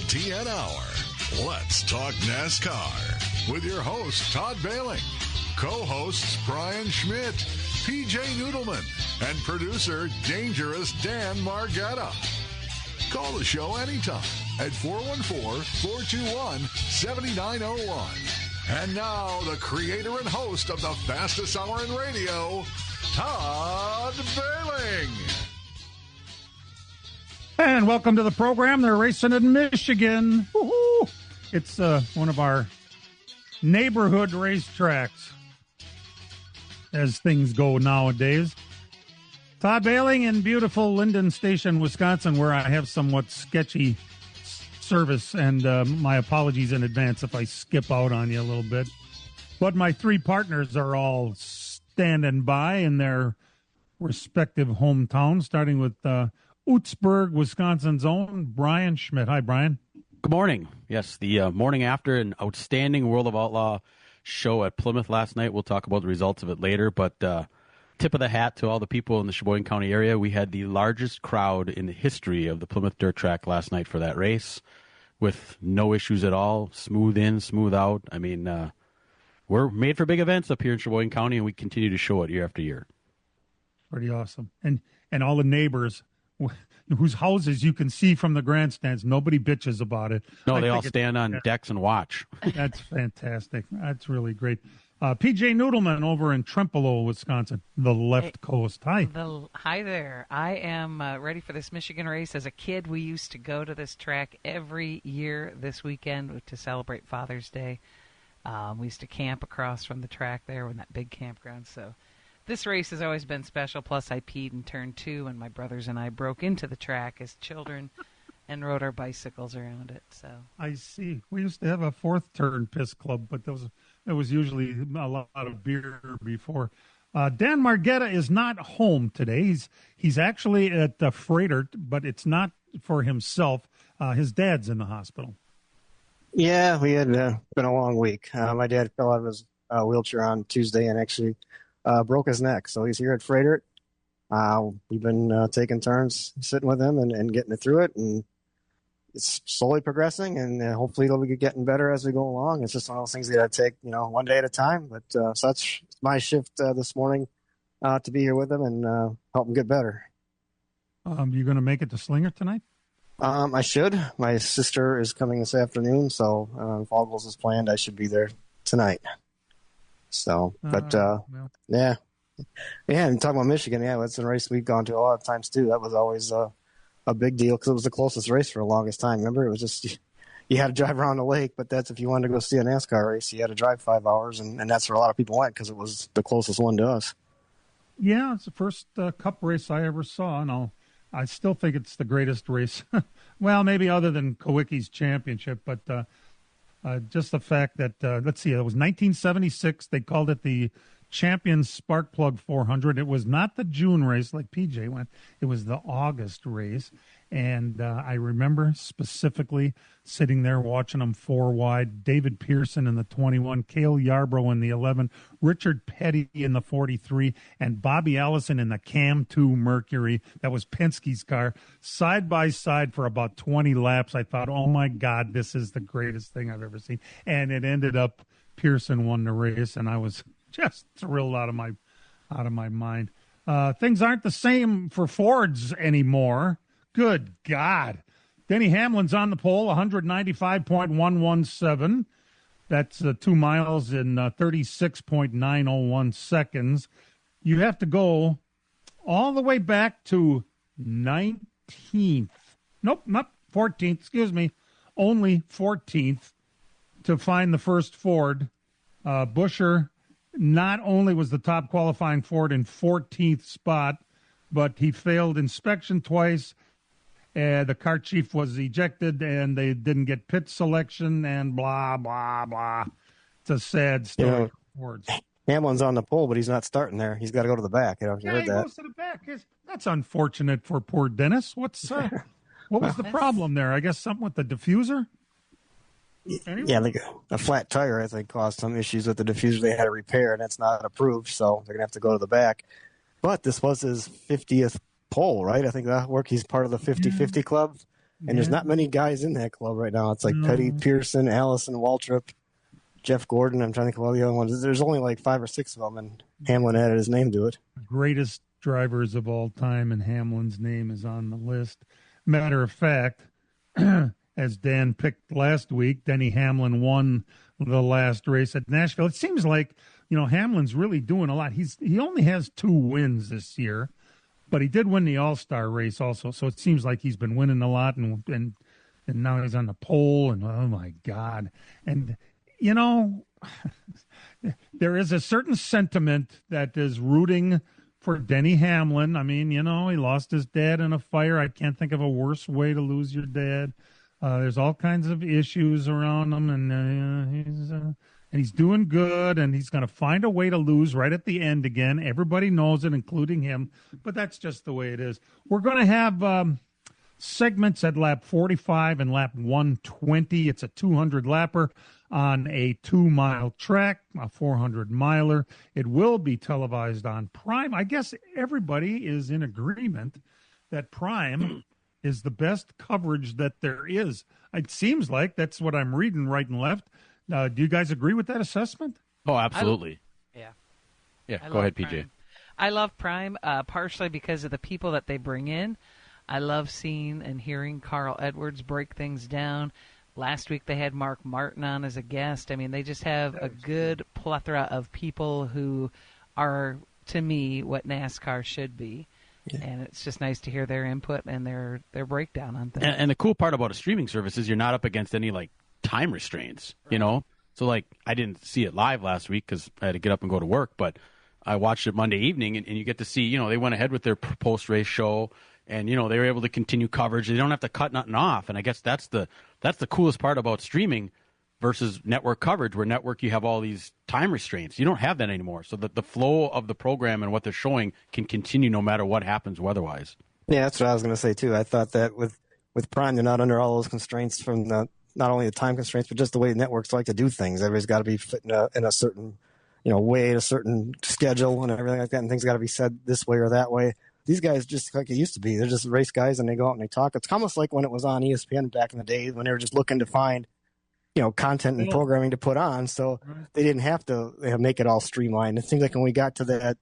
LTN Hour. Let's talk NASCAR with your host, Todd Bailing, co-hosts Brian Schmidt, PJ Noodleman, and producer Dangerous Dan Margetta. Call the show anytime at 414-421-7901. And now, the creator and host of the fastest hour in radio, Todd Bailing. And welcome to the program. They're racing in Michigan. Woo-hoo. It's one of our neighborhood racetracks, as things go nowadays. Todd Bailing in beautiful Linden Station, Wisconsin, where I have somewhat sketchy service, and my apologies in advance if I skip out on you a little bit. But my three partners are all standing by in their respective hometowns, starting with Utzberg, Wisconsin's own Brian Schmidt. Hi, Brian. Good morning. Yes, the morning after an outstanding World of Outlaw show at Plymouth last night. We'll talk about the results of it later, but tip of the hat to all the people in the Sheboygan County area. We had the largest crowd in the history of the Plymouth Dirt Track last night for that race with no issues at all. Smooth in, smooth out. I mean, we're made for big events up here in Sheboygan County, and we continue to show it year after year. Pretty awesome. And all the neighbors whose houses you can see from the grandstands, nobody bitches about it. No, they all stand on decks and watch. That's fantastic. That's really great. PJ Noodleman over in Trempealeau, Wisconsin, the left coast. Hi. Hi there. I am ready for this Michigan race. As a kid, we used to go to this track every year this weekend to celebrate Father's Day. We used to camp across from the track there in that big campground. So this race has always been special. Plus, I peed in turn 2, and my brothers and I broke into the track as children and rode our bicycles around it. So I see. We used to have a fourth turn piss club, but there was usually a lot of beer before. Dan Margetta is not home today. He's actually at the freighter, but it's not for himself. His dad's in the hospital. Yeah, we had been a long week. My dad fell out of his wheelchair on Tuesday and actually broke his neck. So he's here at Freighter. We've been taking turns sitting with him and getting it through it. And it's slowly progressing, and hopefully it'll be getting better as we go along. It's just one of those things you got to take, one day at a time. But so that's my shift this morning to be here with him and help him get better. You going to make it to Slinger tonight? I should. My sister is coming this afternoon, so if all goes as planned, I should be there tonight. So, but yeah. And talking about Michigan, it's a race we've gone to a lot of times too. That was always a big deal because it was the closest race for the longest time. Remember, it was just you had to drive around the lake, but that's if you wanted to go see a NASCAR race, you had to drive 5 hours, and that's where a lot of people went because it was the closest one to us. Yeah, it's the first Cup race I ever saw, and I still think it's the greatest race. Well, maybe other than Kowicki's championship, but just the fact that, let's see, it was 1976. They called it the Champions Sparkplug 400. It was not the June race like PJ went. It was the August race. And I remember specifically sitting there watching them four wide. David Pearson in the 21, Cale Yarbrough in the 11, Richard Petty in the 43, and Bobby Allison in the Cam 2 Mercury. That was Penske's car. Side by side for about 20 laps. I thought, oh, my God, this is the greatest thing I've ever seen. And it ended up Pearson won the race, and I was just thrilled out of my mind. Things aren't the same for Fords anymore. Good God. Denny Hamlin's on the pole, 195.117. That's 2 miles in 36.901 seconds. You have to go all the way back to 19th. Nope, not 14th, excuse me. Only 14th to find the first Ford. Buescher not only was the top qualifying Ford in 14th spot, but he failed inspection twice. The car chief was ejected, and they didn't get pit selection, and blah, blah, blah. It's a sad story. Hamlin's on the pole, but he's not starting there. He's got to go to the back. You heard that. Goes to the back. That's unfortunate for poor Dennis. What was the problem there? I guess something with the diffuser? Anyway. Yeah, like a flat tire, I think, caused some issues with the diffuser they had to repair, and that's not approved, so they're going to have to go to the back. But this was his 50th pole, right? I think that worked. He's part of the 50-50 club. And there's not many guys in that club right now. It's like Petty, Pearson, Allison, Waltrip, Jeff Gordon. I'm trying to think of all the other ones. There's only like 5 or 6 of them, and Hamlin added his name to it. Greatest drivers of all time, and Hamlin's name is on the list. Matter of fact, as Dan picked last week, Denny Hamlin won the last race at Nashville. It seems like, Hamlin's really doing a lot. He only has 2 wins this year, but he did win the All-Star race also. So it seems like he's been winning a lot, and now he's on the pole, and oh my God. And, there is a certain sentiment that is rooting for Denny Hamlin. I mean, he lost his dad in a fire. I can't think of a worse way to lose your dad. There's all kinds of issues around him, and he's doing good, and he's going to find a way to lose right at the end again. Everybody knows it, including him, but that's just the way it is. We're going to have segments at lap 45 and lap 120. It's a 200-lapper on a 2-mile track, a 400-miler. It will be televised on Prime. I guess everybody is in agreement that Prime is the best coverage that there is. It seems like that's what I'm reading right and left. Do you guys agree with that assessment? Oh, absolutely. Yeah, go ahead, PJ. Prime. I love Prime, partially because of the people that they bring in. I love seeing and hearing Carl Edwards break things down. Last week they had Mark Martin on as a guest. I mean, they just have a good plethora of people who are, to me, what NASCAR should be. Yeah. And it's just nice to hear their input and their breakdown on things. And the cool part about a streaming service is you're not up against any, time restraints, right. So, I didn't see it live last week because I had to get up and go to work, but I watched it Monday evening, and you get to see, they went ahead with their post-race show, and, they were able to continue coverage. They don't have to cut nothing off, and I guess that's the coolest part about streaming versus network coverage, where network you have all these time restraints. You don't have that anymore, so that the flow of the program and what they're showing can continue no matter what happens weather-wise. Yeah, that's what I was going to say, too. I thought that with Prime, they're not under all those constraints from not only the time constraints, but just the way networks like to do things. Everybody's got to be fit in a certain way, a certain schedule and everything like that, and things got to be said this way or that way. These guys, just like it used to be, they're just race guys, and they go out and they talk. It's almost like when it was on ESPN back in the day, when they were just looking to find content and programming to put on, so they didn't have to make it all streamlined. It seems like when we got to that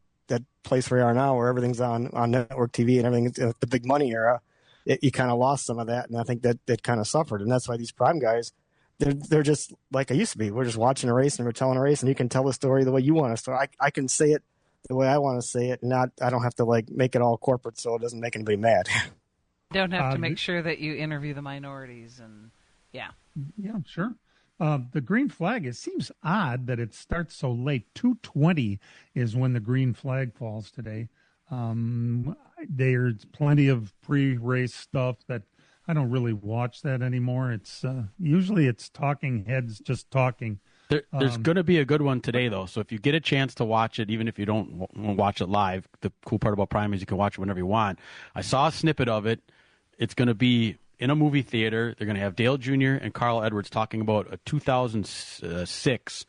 place where we are now, where everything's on network TV and everything, the big money era, you kind of lost some of that, and I think that kind of suffered. And that's why these Prime guys, they're just like I used to be. We're just watching a race and we're telling a race, and you can tell the story the way you want us to. I can say it the way I want to say it, and I don't have to make it all corporate so it doesn't make anybody mad. Don't have to make sure that you interview the minorities, and yeah, sure. The green flag, it seems odd that it starts so late. 2:20 is when the green flag falls today. There's plenty of pre-race stuff that I don't really watch that anymore. It's usually it's talking heads just talking. There's going to be a good one today, though. So if you get a chance to watch it, even if you don't watch it live, the cool part about Prime is you can watch it whenever you want. I saw a snippet of it. It's going to be in a movie theater. They're going to have Dale Jr. and Carl Edwards talking about a 2006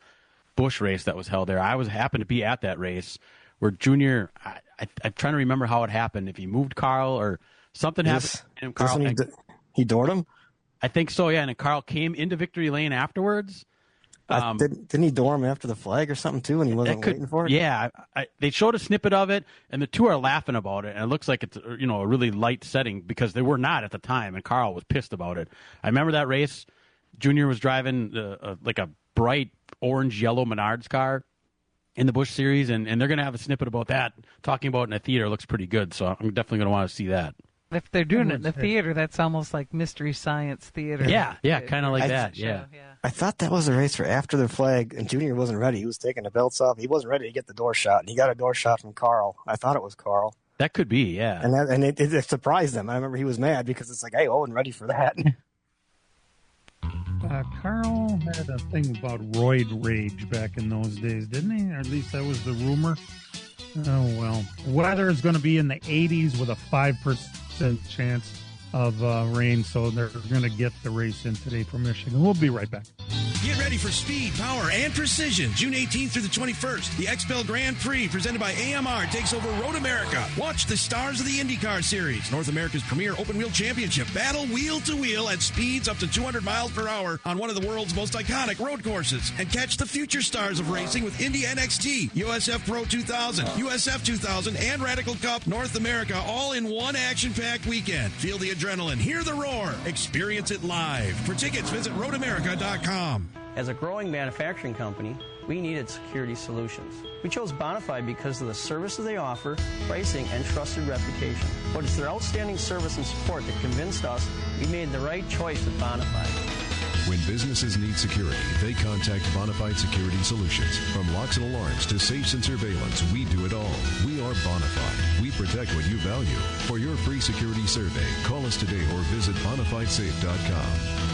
Busch race that was held there. I happened to be at that race where Jr. I'm trying to remember how it happened. If he moved Carl or something happened. And Carl, he doored him? I think so, yeah. And then Carl came into victory lane afterwards. Didn't he door him after the flag or something too, and he wasn't waiting for it? Yeah, they showed a snippet of it, and the two are laughing about it, and it looks like it's a really light setting because they were not at the time, and Carl was pissed about it. I remember that race. Junior was driving like a bright orange-yellow Menards car in the Busch Series, and they're going to have a snippet about that, talking about it in a theater. It looks pretty good, so I'm definitely going to want to see that. If they're doing it in the theater, that's almost like Mystery Science Theater. Yeah, kind of like that, yeah. I thought that was a race for after the flag, and Junior wasn't ready. He was taking the belts off. He wasn't ready to get the door shot, and he got a door shot from Carl. I thought it was Carl. That could be, yeah. And it surprised him. I remember he was mad because it's like, hey, I wasn't ready for that. Carl had a thing about roid rage back in those days, didn't he? Or at least that was the rumor. Oh, well. Weather is going to be in the 80s with a 5% chance of rain, so they're going to get the race in today for Michigan. We'll be right back. Get ready for speed, power, and precision. June 18th through the 21st, the XPEL Grand Prix presented by AMR takes over Road America. Watch the stars of the IndyCar Series, North America's premier open-wheel championship, battle wheel-to-wheel at speeds up to 200 miles per hour on one of the world's most iconic road courses. And catch the future stars of racing with Indy NXT, USF Pro 2000, USF 2000, and Radical Cup North America all in one action-packed weekend. Feel the adrenaline, hear the roar, experience it live. For tickets, visit roadamerica.com. As a growing manufacturing company, we needed security solutions. We chose Bonafide because of the services they offer, pricing, and trusted reputation. But it's their outstanding service and support that convinced us we made the right choice with Bonafide. When businesses need security, they contact Bonafide Security Solutions. From locks and alarms to safes and surveillance, we do it all. We are Bonafide. We protect what you value. For your free security survey, call us today or visit BonafideSafe.com.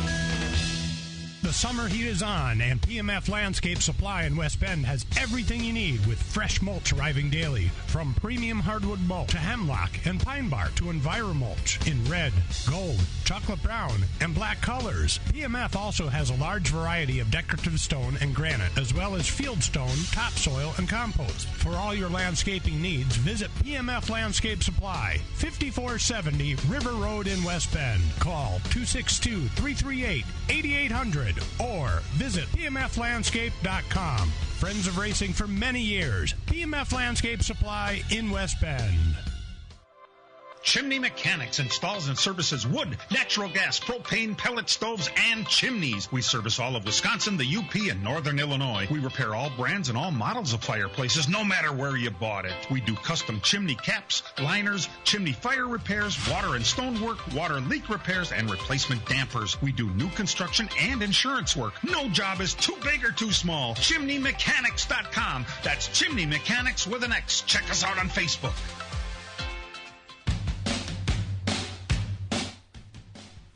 The summer heat is on, and PMF Landscape Supply in West Bend has everything you need with fresh mulch arriving daily. From premium hardwood mulch to hemlock and pine bark to EnviroMulch in red, gold, chocolate brown, and black colors. PMF also has a large variety of decorative stone and granite, as well as field stone, topsoil, and compost. For all your landscaping needs, visit PMF Landscape Supply, 5470 River Road in West Bend. Call 262-338-8800. Or visit pmflandscape.com. Friends of racing for many years. PMF Landscape Supply in West Bend. Chimney Mechanics installs and services wood, natural gas, propane, pellet stoves, and chimneys. We service all of Wisconsin, the UP, and Northern Illinois. We repair all brands and all models of fireplaces, no matter where you bought it. We do custom chimney caps, liners, chimney fire repairs, water and stonework, water leak repairs, and replacement dampers. We do new construction and insurance work. No job is too big or too small. ChimneyMechanics.com. That's Chimney Mechanics with an X. Check us out on Facebook.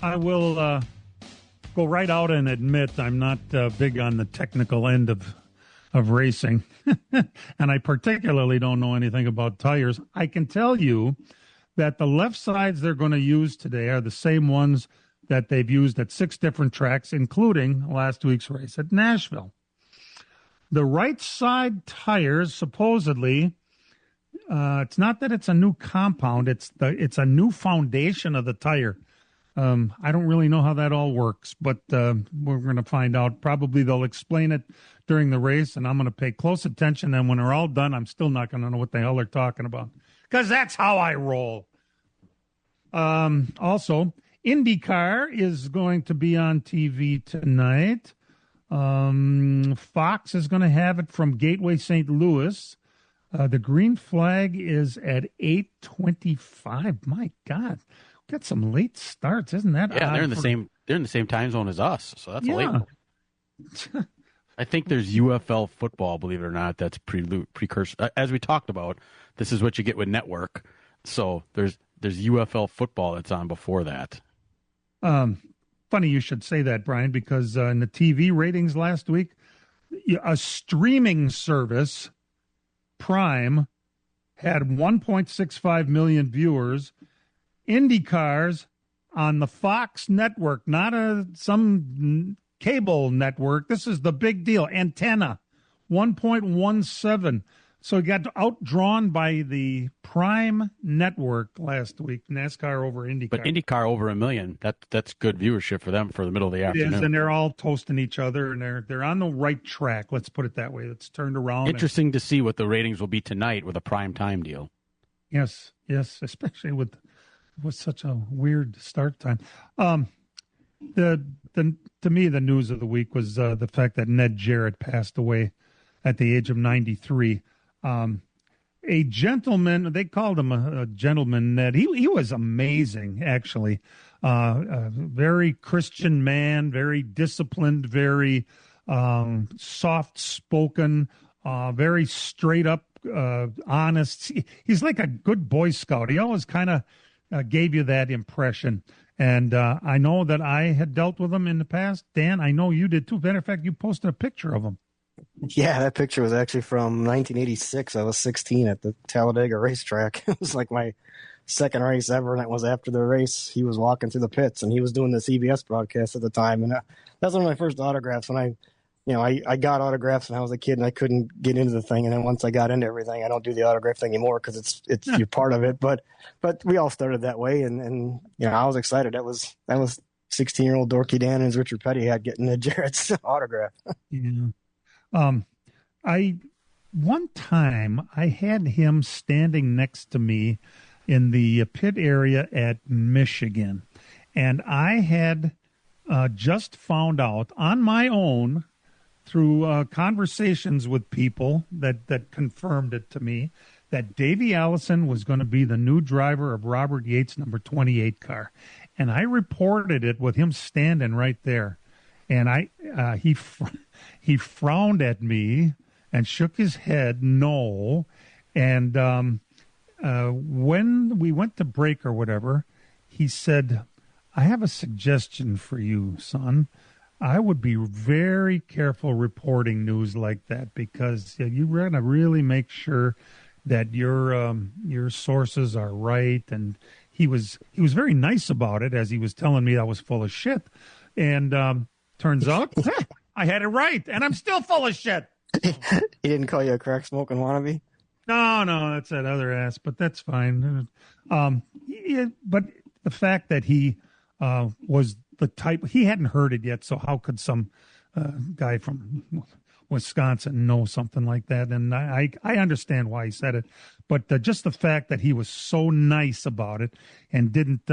I will go right out and admit I'm not big on the technical end of racing, and I particularly don't know anything about tires. I can tell you that the left sides they're going to use today are the same ones that they've used at 6 different tracks, including last week's race at Nashville. The right side tires, supposedly, it's not that it's a new compound, it's a new foundation of the tire. I don't really know how that all works, but we're going to find out. Probably they'll explain it during the race, and I'm going to pay close attention. And when they're all done, I'm still not going to know what the hell they're talking about, because that's how I roll. Also, IndyCar is going to be on TV tonight. Fox is going to have it from Gateway St. Louis. The green flag is at 8:25. My God. Got some late starts, isn't that? Yeah, odd? they're in the same time zone as us, so that's a late one. I think there's UFL football, believe it or not. That's precursor. As we talked about, this is what you get with network. So there's UFL football that's on before that. Funny you should say that, Brian, because in the TV ratings last week, a streaming service, Prime, had 1.65 million viewers. IndyCars on the Fox network, not some cable network. This is the big deal. Antenna, 1.17. So it got outdrawn by the Prime network last week. NASCAR over IndyCar. But IndyCar over 1 million. That's good viewership for them for the middle of the afternoon. It is, and they're all toasting each other, and they're on the right track. Let's put it that way. It's turned around. Interesting to see what the ratings will be tonight with a prime time deal. Yes, especially with such a weird start time. To me, the news of the week was the fact that Ned Jarrett passed away at the age of 93. A gentleman, they called him a gentleman, Ned. He was amazing, actually. Very Christian man, very disciplined, very soft-spoken, very straight-up, honest. He's like a good Boy Scout. He always kind of gave you that impression. And I know that I had dealt with him in the past. Dan, I know you did too. Matter of fact, you posted a picture of him. Yeah, that picture was actually from 1986. I was 16 at the Talladega racetrack. It was like my second race ever, and that was after the race. He was walking through the pits, and he was doing the CBS broadcast at the time. And That's one of my first autographs. When I got autographs when I was a kid and I couldn't get into the thing. And then once I got into everything, I don't do the autograph thing anymore because it's you're part of it. But we all started that way. And I was excited. That was 16-year-old dorky Dan and Richard Petty had getting Jarrett's autograph. Yeah. One time I had him standing next to me in the pit area at Michigan, and I had just found out on my own through conversations with people that confirmed it to me that Davey Allison was going to be the new driver of Robert Yates' number 28 car, and I reported it with him standing right there, and he frowned at me and shook his head no, and when we went to break or whatever, he said, I have a suggestion for you, son. I would be very careful reporting news like that because you're going to really make sure that your sources are right. And he was very nice about it as he was telling me I was full of shit. And turns out I had it right, and I'm still full of shit. He didn't call you a crack smoking wannabe? No, that's that other ass, but that's fine. But the fact that he was the type, he hadn't heard it yet, so how could some guy from Wisconsin know something like that? And I understand why he said it, but just the fact that he was so nice about it and didn't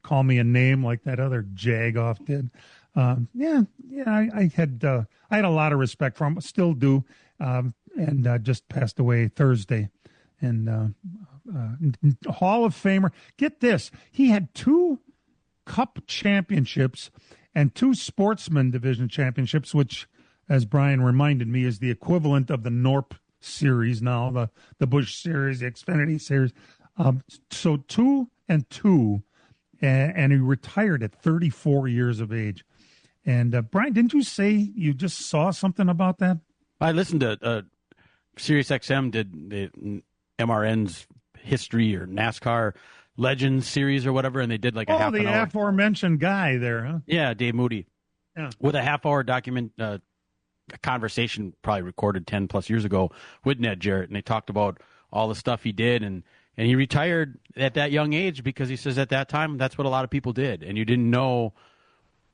call me a name like that other jagoff did. I had a lot of respect for him, still do, and just passed away Thursday. And Hall of Famer. Get this, he had 2 Cup championships and 2 Sportsman Division championships, which, as Brian reminded me, is the equivalent of the Norp Series now, the Busch Series, the Xfinity Series. So 2 and 2, and he retired at 34 years of age. And Brian, didn't you say you just saw something about that? I listened to Sirius XM did the MRN's history or NASCAR Legends series or whatever, and they did like a half an hour. The aforementioned guy there, huh? Yeah, Dave Moody. Yeah. With a half-hour conversation probably recorded 10 plus years ago with Ned Jarrett, and they talked about all the stuff he did, and he retired at that young age because he says at that time that's what a lot of people did, and you didn't know,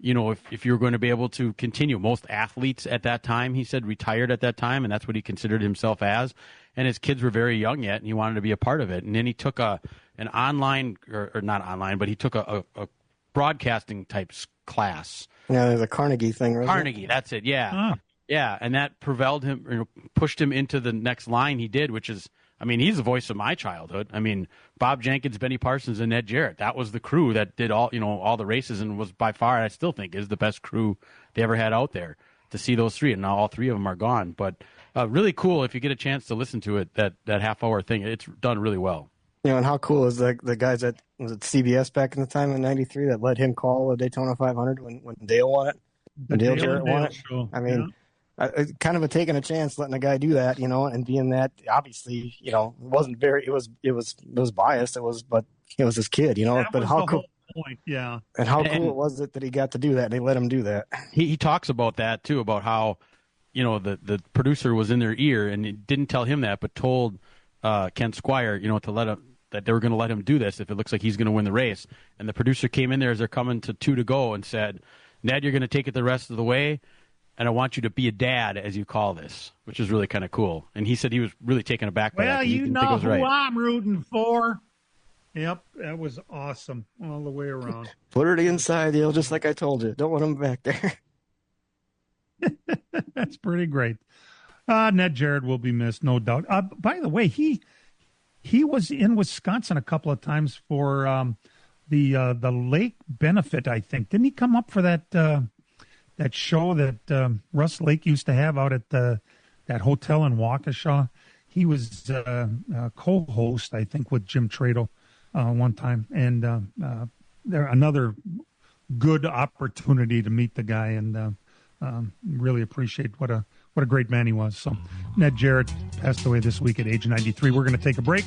if you were going to be able to continue. Most athletes at that time, he said, retired at that time, and that's what he considered himself as, and his kids were very young yet, and he wanted to be a part of it, and then he took an online, or not online, but he took a broadcasting type class. Yeah, there's a Carnegie thing, right? Carnegie, that's it, yeah. Ah. Yeah, and that propelled him, pushed him into the next line he did, which is, he's the voice of my childhood. Bob Jenkins, Benny Parsons, and Ned Jarrett. That was the crew that did all the races, and was by far, I still think, is the best crew they ever had out there. To see those 3, and now all 3 of them are gone. But really cool if you get a chance to listen to it. That half-hour thing, it's done really well. And how cool is the guys that was at CBS back in the time in '93 that let him call the Daytona 500 when Dale won it? When Dale Jarrett won it. Show. Kind of taking a chance letting a guy do that, and being that obviously, it wasn't very, it was biased. But it was his kid, but how cool. Point, yeah. And how cool was it that he got to do that and they let him do that? He talks about that too, about how, the producer was in their ear and it didn't tell him that, but told Ken Squire, to let him, that they were going to let him do this if it looks like he's going to win the race. And the producer came in there as they're coming to 2 to go and said, Ned, you're going to take it the rest of the way, and I want you to be a dad, as you call this, which is really kind of cool. And he said he was really taken aback by that. Well, you know who I'm rooting for. Yep, that was awesome all the way around. Put her inside, just like I told you. Don't want him back there. That's pretty great. Ned Jarrett will be missed, no doubt. By the way, he was in Wisconsin a couple of times for the lake benefit, I think. Didn't he come up for that show that Russ Lake used to have out at that hotel in Waukesha? He was co-host, I think, with Jim Trado one time, and there another good opportunity to meet the guy, and really appreciate what a great man he was. So Ned Jarrett passed away this week at age 93. We're going to take a break.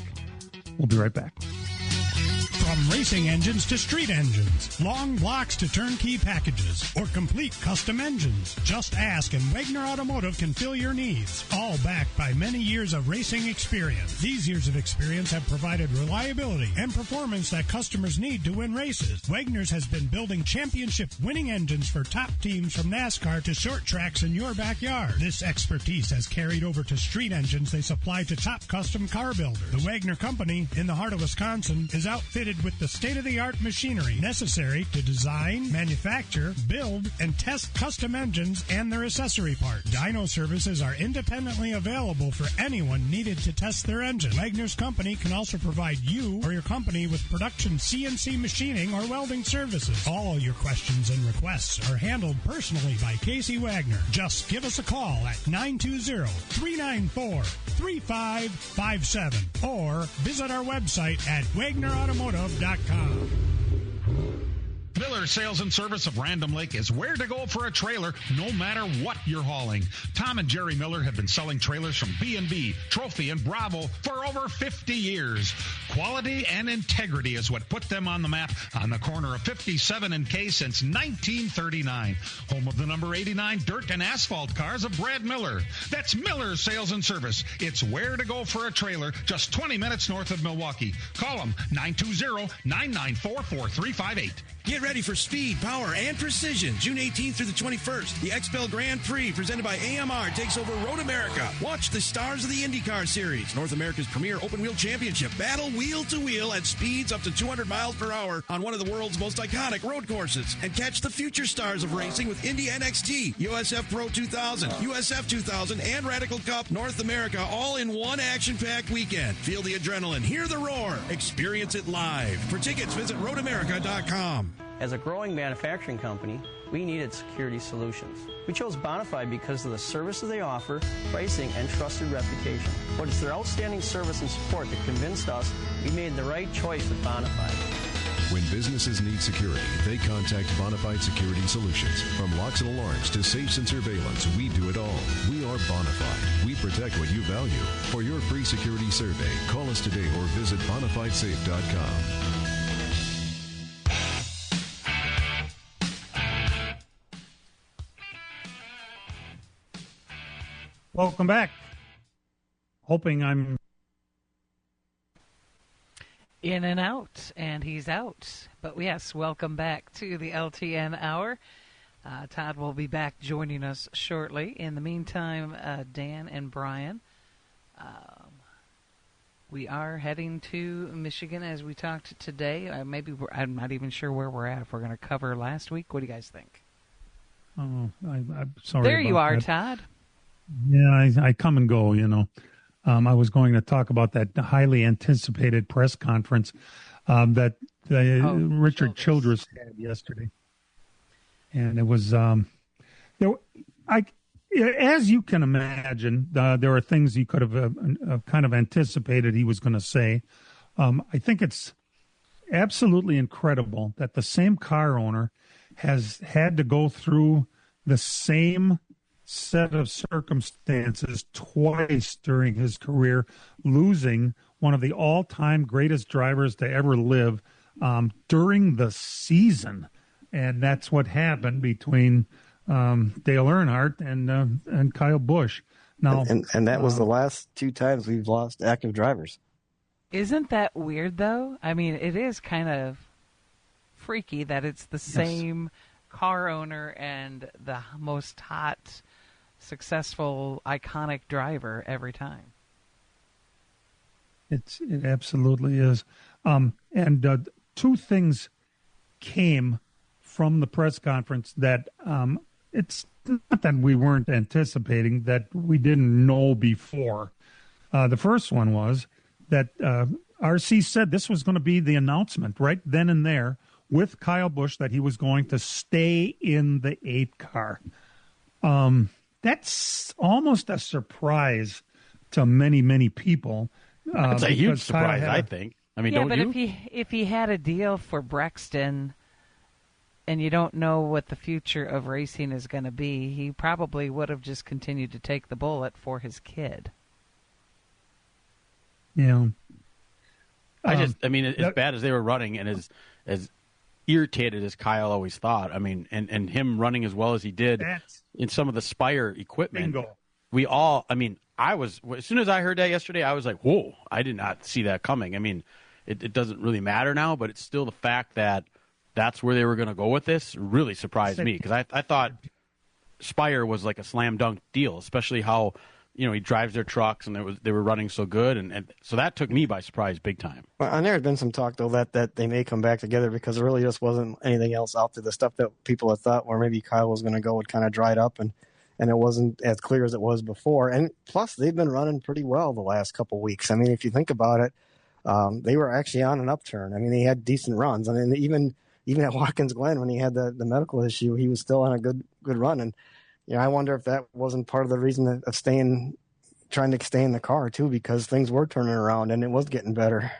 We'll be right back. From From racing engines to street engines, long blocks to turnkey packages, or complete custom engines. Just ask and Wagner Automotive can fill your needs. All backed by many years of racing experience. These years of experience have provided reliability and performance that customers need to win races. Wagner's has been building championship winning engines for top teams from NASCAR to short tracks in your backyard. This expertise has carried over to street engines they supply to top custom car builders. The Wagner Company in the heart of Wisconsin is outfitted with the state-of-the-art machinery necessary to design, manufacture, build, and test custom engines and their accessory parts. Dyno services are independently available for anyone needed to test their engine. Wagner's Company can also provide you or your company with production CNC machining or welding services. All your questions and requests are handled personally by Casey Wagner. Just give us a call at 920-394-3557 or visit our website at WagnerAutomotive.com. Miller Sales and Service of Random Lake is where to go for a trailer, no matter what you're hauling. Tom and Jerry Miller have been selling trailers from B&B, Trophy, and Bravo for over 50 years. Quality and integrity is what put them on the map on the corner of 57 and K since 1939. Home of the number 89 dirt and asphalt cars of Brad Miller. That's Miller Sales and Service. It's where to go for a trailer, just 20 minutes north of Milwaukee. Call them 920-994-4358. Get ready for speed, power, and precision. June 18th through the 21st, the XPEL Grand Prix presented by AMR takes over Road America. Watch the stars of the IndyCar Series, North America's premier open-wheel championship, battle wheel-to-wheel at speeds up to 200 miles per hour on one of the world's most iconic road courses. And catch the future stars of racing with Indy NXT, USF Pro 2000, USF 2000, and Radical Cup North America, all in one action-packed weekend. Feel the adrenaline, hear the roar, experience it live. For tickets, visit roadamerica.com. As a growing manufacturing company, we needed security solutions. We chose Bonafide because of the services they offer, pricing, and trusted reputation. But it's their outstanding service and support that convinced us we made the right choice with Bonafide. When businesses need security, they contact Bonafide Security Solutions. From locks and alarms to safes and surveillance, we do it all. We are Bonafide. We protect what you value. For your free security survey, call us today or visit bonafidesafe.com. Welcome back. Hoping I'm in and out, and he's out. But yes, welcome back to the LTN Hour. Todd will be back joining us shortly. In the meantime, Dan and Brian, we are heading to Michigan as we talked today. I'm not even sure where we're at, if we're going to cover last week. What do you guys think? Oh, I'm sorry. There you are, that. Todd. Yeah, I come and go, you know. I was going to talk about that highly anticipated press conference that Richard Childress had yesterday. And it was, as you can imagine, there are things you could have kind of anticipated he was going to say. I think it's absolutely incredible that the same car owner has had to go through the same set of circumstances twice during his career, losing one of the all-time greatest drivers to ever live during the season. And that's what happened between Dale Earnhardt and Kyle Busch. Now, and that was the last two times we've lost active drivers. Isn't that weird, though? I mean, it is kind of freaky that it's the same car owner and the most hot, successful, iconic driver every time. It absolutely is. And two things came from the press conference that it's not that we weren't anticipating, that we didn't know before. The first one was that RC said this was going to be the announcement right then and there with Kyle Busch that he was going to stay in the 8 car. That's almost a surprise to many, many people. It's a huge surprise, I think. I mean, don't you? Yeah, but if he had a deal for Brexton and you don't know what the future of racing is going to be, he probably would have just continued to take the bullet for his kid. Yeah. I mean, as bad as they were running and as irritated as Kyle always thought, I mean, and him running as well as he did in some of the Spire equipment. Bingo. We all, I mean, as soon as I heard that yesterday, I was like, whoa, I did not see that coming. I mean, it doesn't really matter now, but it's still the fact that that's where they were going to go with this really surprised me, because I thought Spire was like a slam dunk deal, especially how, he drives their trucks and they were running so good. And so that took me by surprise big time. Well, and there had been some talk, though, that they may come back together because there really just wasn't anything else out there. The stuff that people had thought where maybe Kyle was going to go had kind of dried up, and it wasn't as clear as it was before. And plus, they've been running pretty well the last couple of weeks. I mean, if you think about it, they were actually on an upturn. I mean, they had decent runs. I mean, even at Watkins Glen, when he had the medical issue, he was still on a good run. And I wonder if that wasn't part of the reason of trying to stay in the car too, because things were turning around and it was getting better.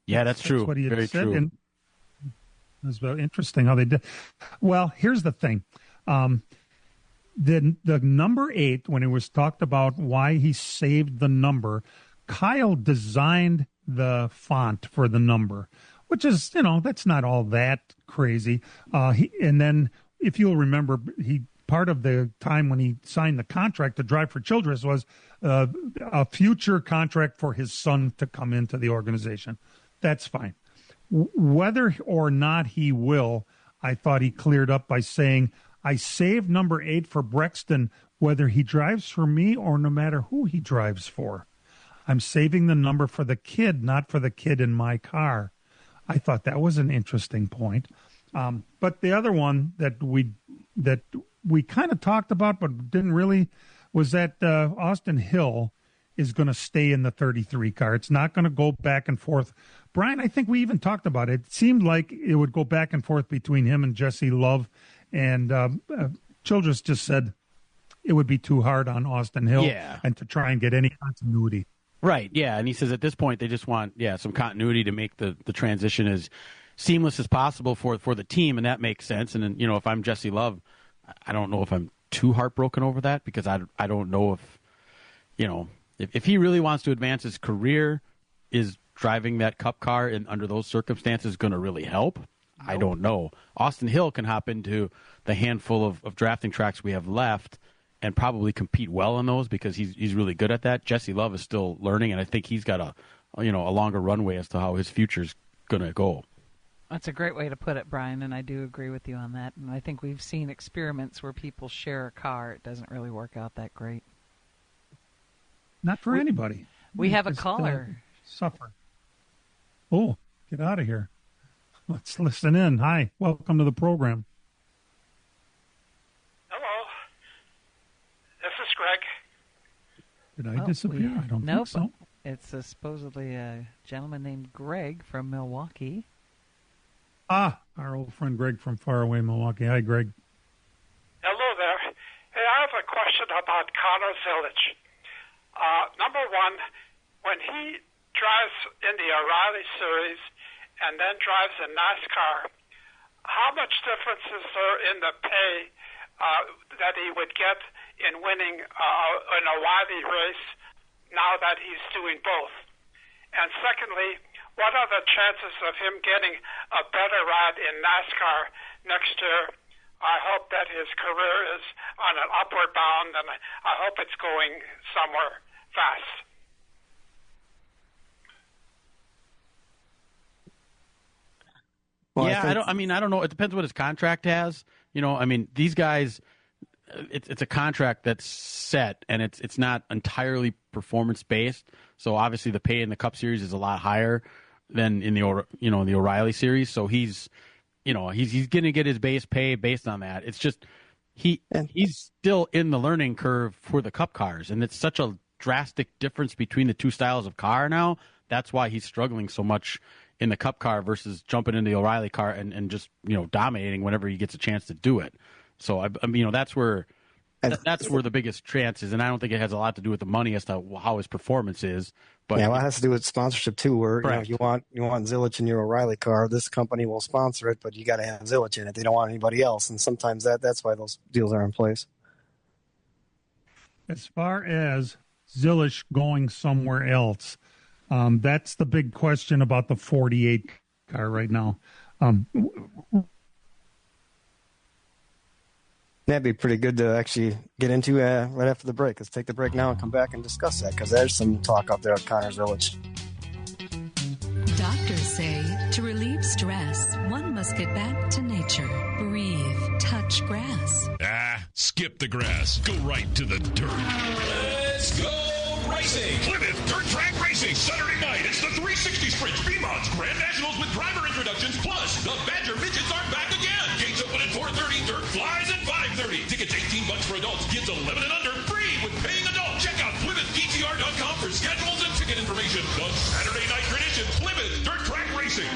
Yeah, that's true. That's what he had Very said. true. And it was very interesting how they did. Well, here's the thing. The number 8, when it was talked about why he saved the number, Kyle designed the font for the number, which is, that's not all that crazy. And then if you'll remember, part of the time when he signed the contract to drive for Childress was a future contract for his son to come into the organization. That's fine. Whether or not he will, I thought he cleared up by saying, I saved number 8 for Brexton, whether he drives for me or no matter who he drives for. I'm saving the number for the kid, not for the kid in my car. I thought that was an interesting point. But the other one that we kind of talked about but didn't really was that Austin Hill is going to stay in the 33 car. It's not going to go back and forth. Brian, I think we even talked about it. It seemed like it would go back and forth between him and Jesse Love. And Childress just said it would be too hard on Austin Hill and to try and get any continuity. Right, yeah. And he says at this point they just want, some continuity to make the transition as seamless as possible for the team, and that makes sense. And then, if I'm Jesse Love, I don't know if I'm too heartbroken over that, because I don't know if he really wants to advance his career, is driving that Cup car and under those circumstances going to really help? I don't know. Austin Hill can hop into the handful of drafting tracks we have left and probably compete well in those, because he's really good at that. Jesse Love is still learning, and I think he's got a longer runway as to how his future's going to go. That's a great way to put it, Brian, and I do agree with you on that. And I think we've seen experiments where people share a car. It doesn't really work out that great. Not for anybody. We have a caller. Suffer. Oh, get out of here. Let's listen in. Hi, welcome to the program. Hello. This is Greg. Did I disappear? I don't think so. It's supposedly a gentleman named Greg from Milwaukee. Our old friend Greg from faraway Milwaukee. Hi, Greg. Hello there. Hey, I have a question about Connor Zilic. Number one, when he drives in the O'Reilly Series and then drives a NASCAR, how much difference is there in the pay that he would get in winning an O'Reilly race now that he's doing both? And secondly, what are the chances of him getting a better ride in NASCAR next year? I hope that his career is on an upward bound, and I hope it's going somewhere fast. Well, I don't know. It depends what his contract has. These guys, it's a contract that's set, and it's not entirely performance based. So obviously, the pay in the Cup Series is a lot higher than in the O'Reilly Series. So he's going to get his base pay based on that. It's just he's still in the learning curve for the Cup cars, and it's such a drastic difference between the two styles of car now. That's why he's struggling so much in the Cup car versus jumping into the O'Reilly car and just dominating whenever he gets a chance to do it. So that's where the biggest chance is, and I don't think it has a lot to do with the money as to how his performance is. But it has to do with sponsorship too, where you want Zilic in your O'Reilly car. This company will sponsor it, but you got to have Zilic in it. They don't want anybody else, and sometimes that's why those deals are in place. As far as Zilic going somewhere else, That's the big question about the 48 car right now. That'd be pretty good to actually get into right after the break. Let's take the break now and come back and discuss that, because there's some talk out there at Connors Village. Doctors say to relieve stress, one must get back to nature. Breathe, touch grass. Skip the grass. Go right to the dirt. Let's go racing. Plymouth Dirt Track Racing. Saturday night. It's the 360 Sprint Bemont's Grand Nationals with driver introductions. Plus, the Badger Midgets are back again. Gates open at 4:30. Dirt flies at 5:30. Tickets $18 for adults. Kids 11 and under. Free with paying adults. Check out PlymouthDTR.com for schedules and ticket information. The Saturday night tradition. Plymouth Dirt Track Racing.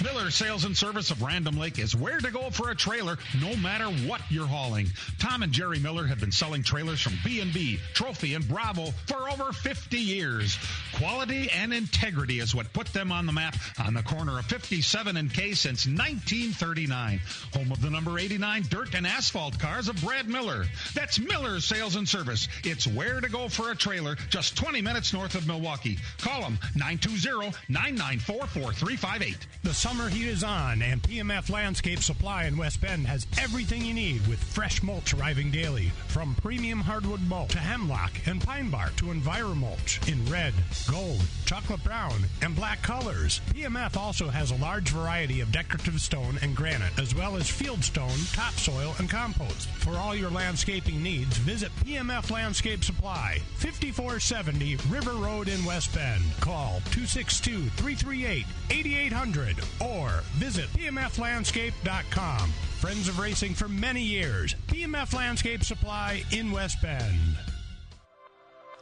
Miller Sales and Service of Random Lake is where to go for a trailer, no matter what you're hauling. Tom and Jerry Miller have been selling trailers from B&B, Trophy, and Bravo for over 50 years. Quality and integrity is what put them on the map on the corner of 57 and K since 1939. Home of the number 89 dirt and asphalt cars of Brad Miller. That's Miller Sales and Service. It's where to go for a trailer, just 20 minutes north of Milwaukee. Call them 920-994-4358. The summer heat is on, and PMF Landscape Supply in West Bend has everything you need with fresh mulch arriving daily. From premium hardwood mulch to hemlock and pine bark to EnviroMulch in red, gold, chocolate brown, and black colors. PMF also has a large variety of decorative stone and granite, as well as field stone, topsoil, and compost. For all your landscaping needs, visit PMF Landscape Supply, 5470 River Road in West Bend. Call 262-338-8800 or visit pmflandscape.com. Friends of racing for many years. PMF Landscape Supply in West Bend.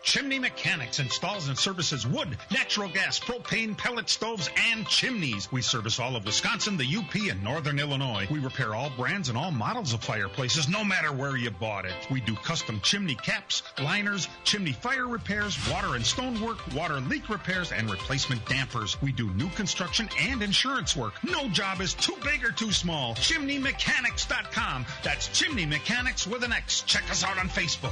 Chimney Mechanics installs and services wood, natural gas, propane, pellet stoves, and chimneys. We service all of Wisconsin, the UP, and Northern Illinois. We repair all brands and all models of fireplaces, no matter where you bought it. We do custom chimney caps, liners, chimney fire repairs, water and stonework, water leak repairs, and replacement dampers. We do new construction and insurance work. No job is too big or too small. ChimneyMechanics.com. That's Chimney Mechanics with an X. Check us out on Facebook.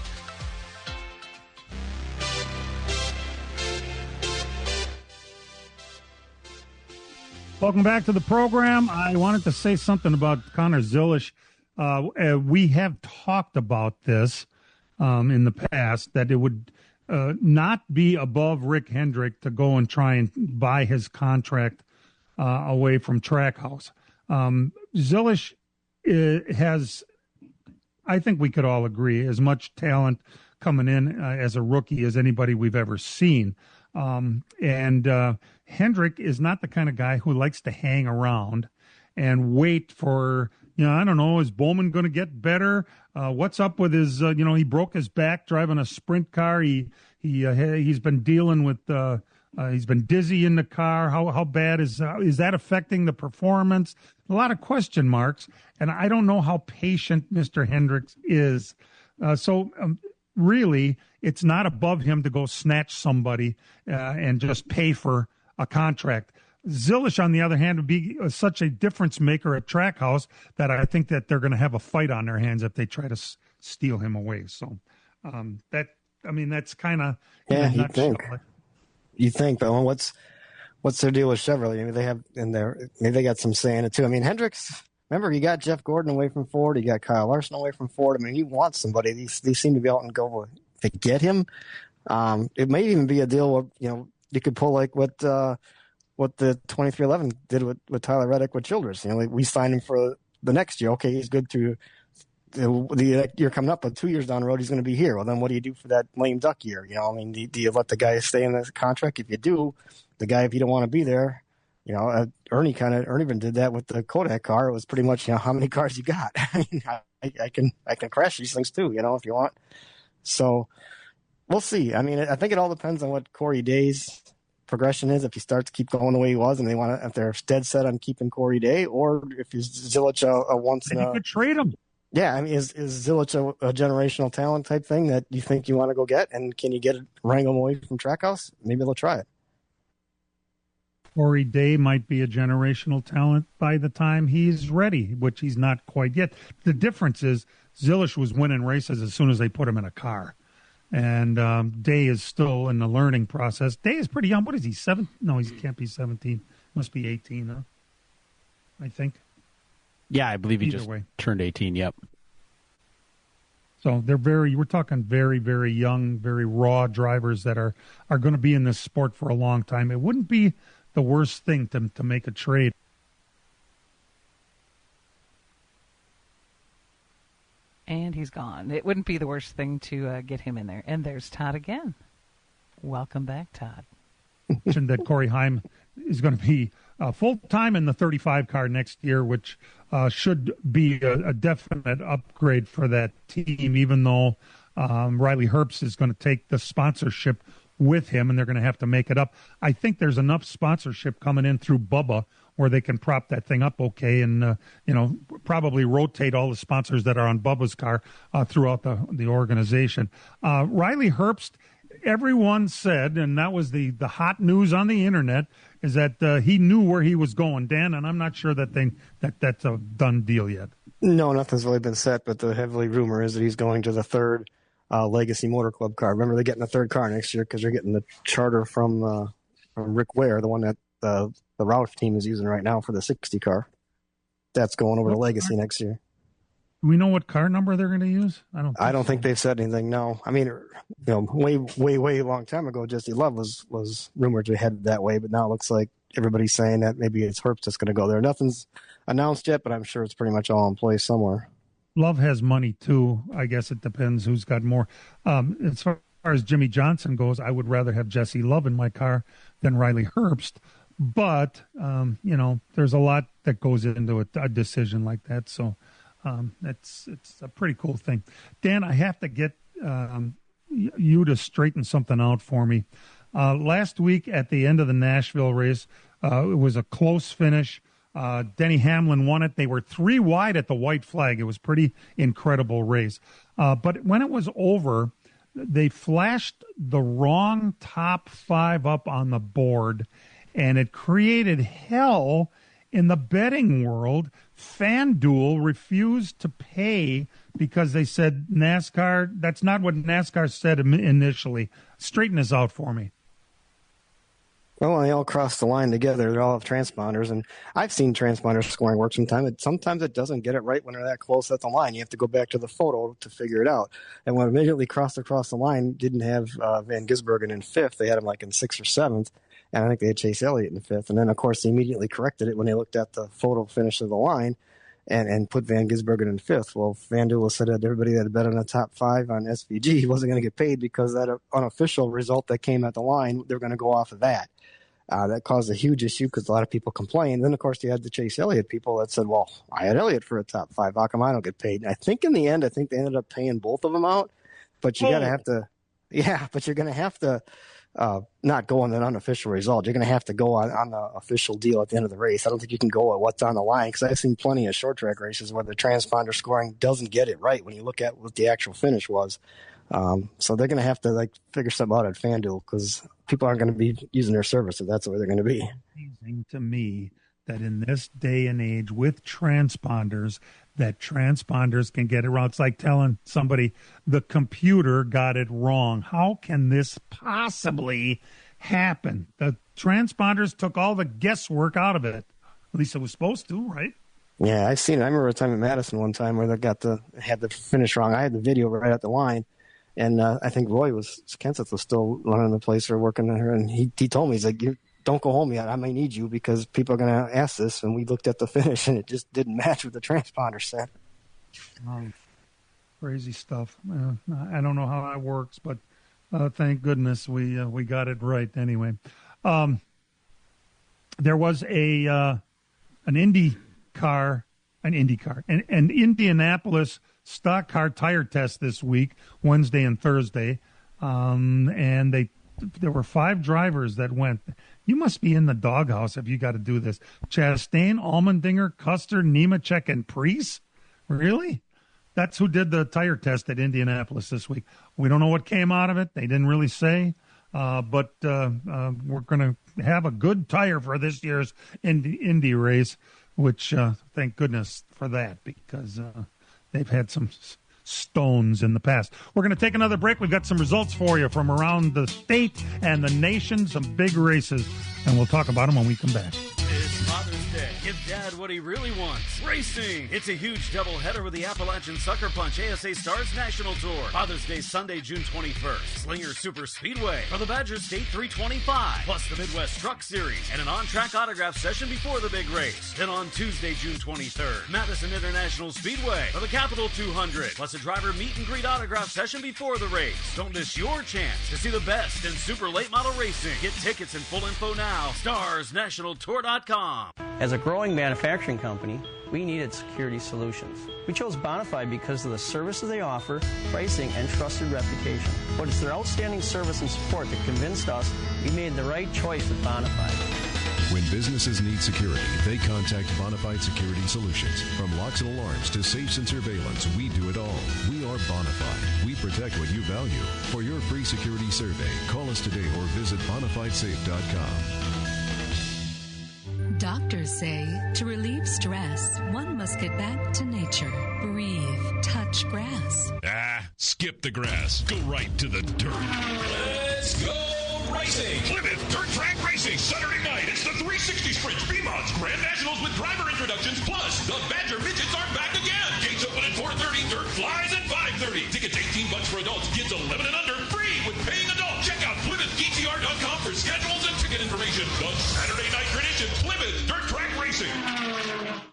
Welcome back to the program. I wanted to say something about Connor Zilish. We have talked about this in the past, that it would not be above Rick Hendrick to go and try and buy his contract away from Trackhouse. Zilish has, I think we could all agree, as much talent coming in as a rookie as anybody we've ever seen. Hendrick is not the kind of guy who likes to hang around and wait for, I don't know, is Bowman going to get better? What's up with his, he broke his back driving a sprint car. He's been dealing with, he's been dizzy in the car. How bad is that affecting the performance? A lot of question marks. And I don't know how patient Mr. Hendricks is. Really, it's not above him to go snatch somebody and just pay for a contract. Zilish, on the other hand, would be such a difference maker at Trackhouse that I think that they're going to have a fight on their hands if they try to steal him away. So that's kind of you think, but what's their deal with Chevrolet? I mean, they have in there. Maybe they got some say in it too. I mean, Hendricks. Remember, he got Jeff Gordon away from Ford. He got Kyle Larson away from Ford. I mean, he wants somebody. They seem to be out and go to get him. It may even be a deal where, you could pull like what the 2311 did with Tyler Reddick with Childress. We signed him for the next year. Okay, he's good through the year coming up, but 2 years down the road, he's going to be here. Well, then what do you do for that lame duck year? Do you let the guy stay in the contract? If you do, the guy, if you don't want to be there, Ernie even did that with the Kodak car. It was pretty much, how many cars you got? I mean, I can crash these things too, if you want. So we'll see. I mean, I think it all depends on what Corey Day's progression is. If he starts to keep going the way he was, and if they're dead set on keeping Corey Day, or if he's Zilich a once in a, you could trade him. Yeah, I mean, is Zilich a generational talent type thing that you think you want to go get, and can you wrangle him away from Trackhouse? Maybe they'll try it. Corey Day might be a generational talent by the time he's ready, which he's not quite yet. The difference is Zilish was winning races as soon as they put him in a car. And Day is still in the learning process. Day is pretty young. What is he, 7? No, he can't be 17. Must be 18, huh? I think. Yeah, I believe he Either just way. turned 18, yep. So we're talking very, very young, very raw drivers that are going to be in this sport for a long time. It wouldn't be the worst thing to make a trade. And he's gone. It wouldn't be the worst thing to get him in there. And there's Todd again. Welcome back, Todd. Mentioned that Corey Heim is going to be full-time in the 35 car next year, which should be a definite upgrade for that team, even though Riley Herbst is going to take the sponsorship with him, and they're going to have to make it up. I think there's enough sponsorship coming in through Bubba where they can prop that thing up okay and, probably rotate all the sponsors that are on Bubba's car throughout the organization. Riley Herbst, everyone said, and that was the hot news on the internet, is that he knew where he was going, Dan, and I'm not sure that's a done deal yet. No, nothing's really been set, but the heavily rumor is that he's going to the third Legacy Motor Club car. Remember, they're getting a third car next year because they're getting the charter from Rick Ware, the one that the Roush team is using right now for the 60 car. That's going over to Legacy next year. Do we know what car number they're going to use? I don't think they've said anything. No, I mean, way long time ago, Jesse Love was rumored to head that way, but now it looks like everybody's saying that maybe it's Herbst that's going to go there. Nothing's announced yet, but I'm sure it's pretty much all in place somewhere. Love has money too. I guess it depends who's got more. As far as Jimmy Johnson goes, I would rather have Jesse Love in my car than Riley Herbst. But there's a lot that goes into a decision like that. So it's a pretty cool thing. Dan, I have to get you to straighten something out for me. Last week at the end of the Nashville race, it was a close finish. Denny Hamlin won it. They were 3 wide at the white flag. It was pretty incredible race. But when it was over, they flashed the wrong top 5 up on the board, and it created hell in the betting world. FanDuel refused to pay because they said NASCAR, that's not what NASCAR said initially. Straighten this out for me. Well, they all cross the line together. They all have transponders, and I've seen transponder scoring work sometimes. Sometimes it doesn't get it right when they're that close at the line. You have to go back to the photo to figure it out. And when immediately crossed across the line, didn't have Van Gisbergen in 5th. They had him like in 6th or 7th, and I think they had Chase Elliott in 5th. And then, of course, they immediately corrected it when they looked at the photo finish of the line and put Van Gisbergen in 5th. Well, FanDuel said that everybody that had bet on the top 5 on SVG wasn't going to get paid because that unofficial result that came at the line, they're going to go off of that. That caused a huge issue because a lot of people complained. Then, of course, you had the Chase Elliott people that said, well, I had Elliott for a top 5. How come I don't get paid? And I think in the end, they ended up paying both of them out. But you're going to have to not go on an unofficial result. You're going to have to go on the official deal at the end of the race. I don't think you can go at what's on the line because I've seen plenty of short track races where the transponder scoring doesn't get it right when you look at what the actual finish was. So they're going to have to figure something out at FanDuel because people aren't going to be using their service if that's the way they're going to be. Amazing to me that in this day and age with transponders, that transponders can get it wrong. It's like telling somebody the computer got it wrong. How can this possibly happen? The transponders took all the guesswork out of it. At least it was supposed to, right? Yeah, I've seen it. I remember a time at Madison one time where they had the finish wrong. I had the video right at the line. And I think Roy Kenseth was still running the place or working there. And he told me, he's like, you don't go home yet. I may need you because people are going to ask this. And we looked at the finish and it just didn't match what the transponder said. Oh, crazy stuff. I don't know how that works, but thank goodness we got it right anyway. There was an Indianapolis stock car tire test this week, Wednesday and Thursday, and there were 5 drivers that went. You must be in the doghouse if you got to do this. Chastain, Allmendinger, Custer, Nemechek, and Preece? Really? That's who did the tire test at Indianapolis this week. We don't know what came out of it. They didn't really say, but we're going to have a good tire for this year's Indy race, which thank goodness for that because they've had some stones in the past. We're going to take another break. We've got some results for you from around the state and the nation, some big races, and we'll talk about them when we come back. It's Father's Day. Give Dad what he really wants. Racing. It's a huge doubleheader with the Appalachian Sucker Punch ASA Stars National Tour. Father's Day Sunday, June 21st. Slinger Super Speedway for the Badger State 325. Plus the Midwest Truck Series and an on-track autograph session before the big race. Then on Tuesday, June 23rd, Madison International Speedway for the Capital 200. Plus a driver meet and greet autograph session before the race. Don't miss your chance to see the best in super late model racing. Get tickets and full info now. StarsNationalTour.com. As a growing manufacturing company, we needed security solutions. We chose Bonafide because of the services they offer, pricing, and trusted reputation. But it's their outstanding service and support that convinced us we made the right choice with Bonafide. When businesses need security, they contact Bonafide Security Solutions. From locks and alarms to safes and surveillance, we do it all. We are Bonafide. We protect what you value. For your free security survey, call us today or visit bonafidesafe.com. Doctors say to relieve stress, one must get back to nature. Breathe, touch grass. Skip the grass. Go right to the dirt. Let's go racing. Plymouth Dirt Track Racing. Saturday night. It's the 360 Sprint B-Mods Grand Nationals with driver introductions. Plus, the Badger Midgets are back again. Gates open at 4:30. Dirt flies at 5:30. Tickets $18 for adults. Kids 11 and under. Free with paying adults. Check out PlymouthDTR.com for schedules and ticket information. The Saturday night tradition. Plymouth Dirt Track Racing.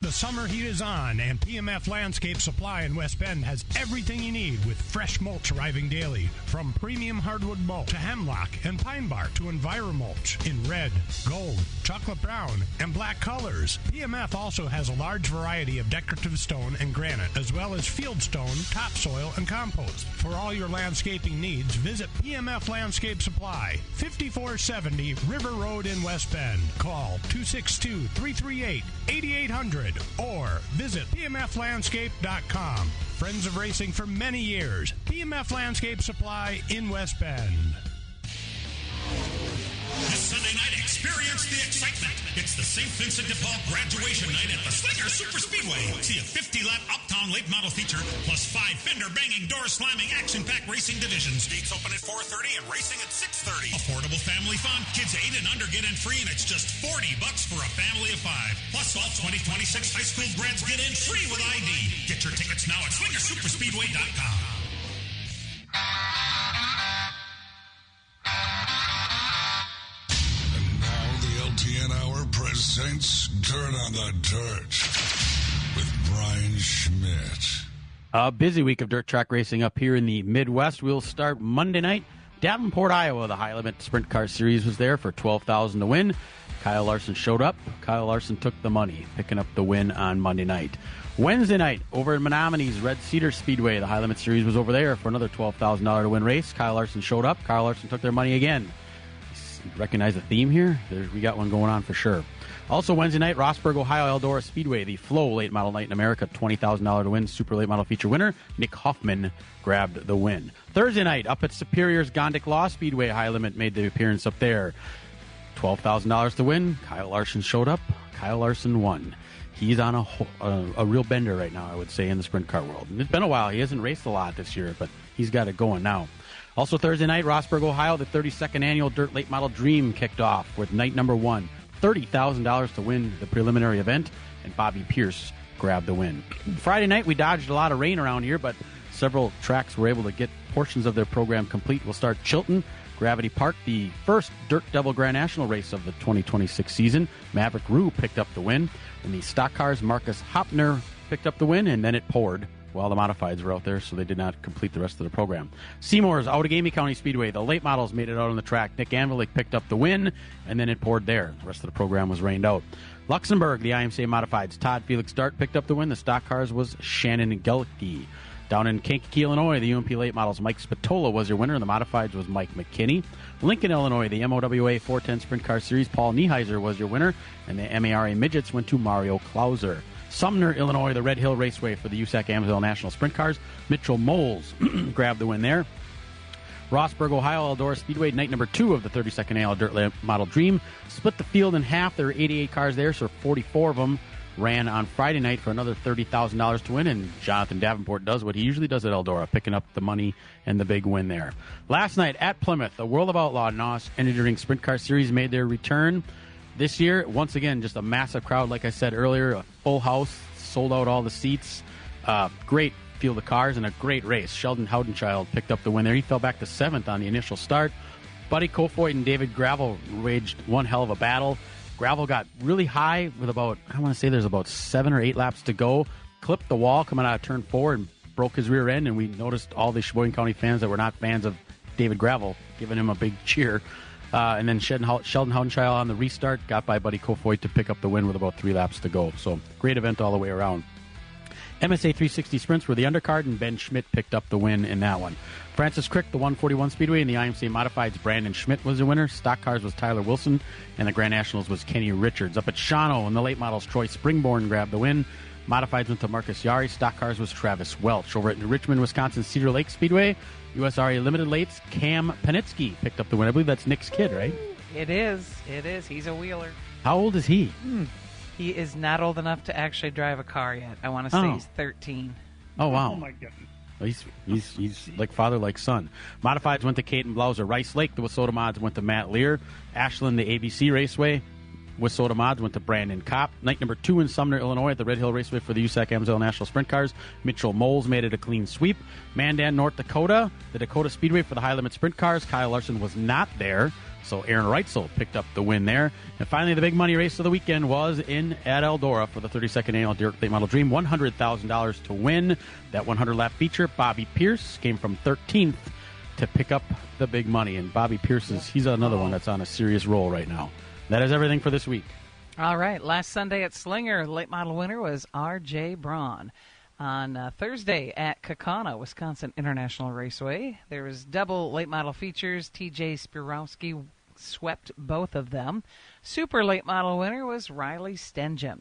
The summer heat is on, and PMF Landscape Supply in West Bend has everything you need with fresh mulch arriving daily. From premium hardwood mulch to hemlock and pine bark to EnviroMulch in red, gold, chocolate brown, and black colors. PMF also has a large variety of decorative stone and granite, as well as field stone, topsoil, and compost. For all your landscaping needs, visit PMF Landscape Supply, 5470 River Road in West Bend. Call 262-338-8800 or visit pmflandscape.com. Friends of racing for many years. PMF Landscape Supply in West Bend. This Sunday night, experience the excitement. It's the St. Vincent de Paul graduation night at the Slinger Super Speedway. See a 50-lap Uptown late model feature, plus 5 fender-banging, door-slamming, action-packed racing divisions. Gates open at 4:30 and racing at 6:30. Affordable family fun. Kids 8 and under get in free, and it's just $40 for a family of 5. Plus, all 2026 high school grads get in free with ID. Get your tickets now at SlingerSuperspeedway.com. LTN Hour presents Dirt on the Dirt with Brian Schmidt. A busy week of dirt track racing up here in the Midwest. We'll start Monday night. Davenport, Iowa, the High Limit Sprint Car Series was there for $12,000 to win. Kyle Larson showed up. Kyle Larson took the money, picking up the win on Monday night. Wednesday night, over in Menominee's Red Cedar Speedway, the High Limit Series was over there for another $12,000 to win race. Kyle Larson showed up. Kyle Larson took their money again. Recognize the theme here? We got one going on for sure. Also Wednesday night, Rossburg, Ohio, Eldora Speedway, the Flow Late Model Night in America, $20,000 to win. Super Late Model Feature winner, Nick Hoffman, grabbed the win. Thursday night, up at Superior's Gondik Law Speedway, High Limit made the appearance up there. $12,000 to win. Kyle Larson showed up. Kyle Larson won. He's on a real bender right now, I would say, in the sprint car world. And it's been a while. He hasn't raced a lot this year, but he's got it going now. Also Thursday night, Rossburg, Ohio, the 32nd Annual Dirt Late Model Dream kicked off with night number 1. $30,000 to win the preliminary event, and Bobby Pierce grabbed the win. Friday night, we dodged a lot of rain around here, but several tracks were able to get portions of their program complete. We'll start Chilton, Gravity Park, the first Dirt Devil Grand National race of the 2026 season. Maverick Rue picked up the win. In the stock cars, Marcus Hopner picked up the win, and then it poured while the modifieds were out there, so they did not complete the rest of the program. Seymour's Outagamie County Speedway, the late models made it out on the track. Nick Anvilick picked up the win, and then it poured there. The rest of the program was rained out. Luxembourg, the IMCA modifieds, Todd Felix Dart picked up the win. The stock cars was Shannon Gelke. Down in Kankakee, Illinois, the UMP late models, Mike Spatola was your winner, and the modifieds was Mike McKinney. Lincoln, Illinois, the MOWA 410 Sprint Car Series, Paul Nieheiser was your winner, and the MARA Midgets went to Mario Klauser. Sumner, Illinois, the Red Hill Raceway for the USAC Amsoil National Sprint Cars. Mitchell Moles grabbed the win there. Rossburg, Ohio, Eldora Speedway, night number 2 of the 32nd Annual Dirt Model Dream. Split the field in half. There were 88 cars there, so 44 of them ran on Friday night for another $30,000 to win, and Jonathan Davenport does what he usually does at Eldora, picking up the money and the big win there. Last night at Plymouth, the World of Outlaw NOS Energy Drink Sprint Car Series made their return this year. Once again, just a massive crowd, like I said earlier, a full house, sold out all the seats. Great field of cars and a great race. Sheldon Houdenchild picked up the win there. He fell back to 7th on the initial start. Buddy Kofoid and David Gravel waged one hell of a battle. Gravel got really high with about, I want to say there's about 7 or 8 laps to go. Clipped the wall coming out of turn 4 and broke his rear end, and we noticed all the Sheboygan County fans that were not fans of David Gravel giving him a big cheer. And then Sheldon Houdenchild on the restart got by Buddy Kofoid to pick up the win with about 3 laps to go. So great event all the way around. MSA 360 Sprints were the undercard, and Ben Schmidt picked up the win in that one. Francis Crick, the 141 Speedway, and the IMCA Modifieds, Brandon Schmidt was the winner. Stock Cars was Tyler Wilson, and the Grand Nationals was Kenny Richards. Up at Shawano, in the late models, Troy Springborn grabbed the win. Modifieds went to Marcus Yari. Stock Cars was Travis Welch. Over at Richmond, Wisconsin, Cedar Lake Speedway, USRA Limited Lates, Cam Panitsky picked up the win. I believe that's Nick's kid, right? It is. He's a wheeler. How old is he? He is not old enough to actually drive a car yet. I want to say he's 13. Oh, wow. Oh, my goodness. He's like father, like son. Modifieds went to Caden Blauser. Rice Lake, the Wissota Mods, went to Matt Lear. Ashland, the ABC Raceway. Wissota Mods went to Brandon Kopp. Night number 2 in Sumner, Illinois at the Red Hill Raceway for the USAC Amsoil National Sprint Cars. Mitchell Moles made it a clean sweep. Mandan, North Dakota, the Dakota Speedway for the High Limit Sprint Cars. Kyle Larson was not there, so Aaron Reitzel picked up the win there. And finally, the big money race of the weekend was in at Eldora for the 32nd annual Dirt Late Model Dream. $100,000 to win. That 100-lap feature, Bobby Pierce, came from 13th to pick up the big money. And Bobby Pierce he's another one that's on a serious roll right now. That is everything for this week. All right. Last Sunday at Slinger, the late model winner was R.J. Braun. On Thursday at Kaukauna, Wisconsin International Raceway, there was double late model features. T.J. Spirowski swept both of them. Super late model winner was Riley Stengen.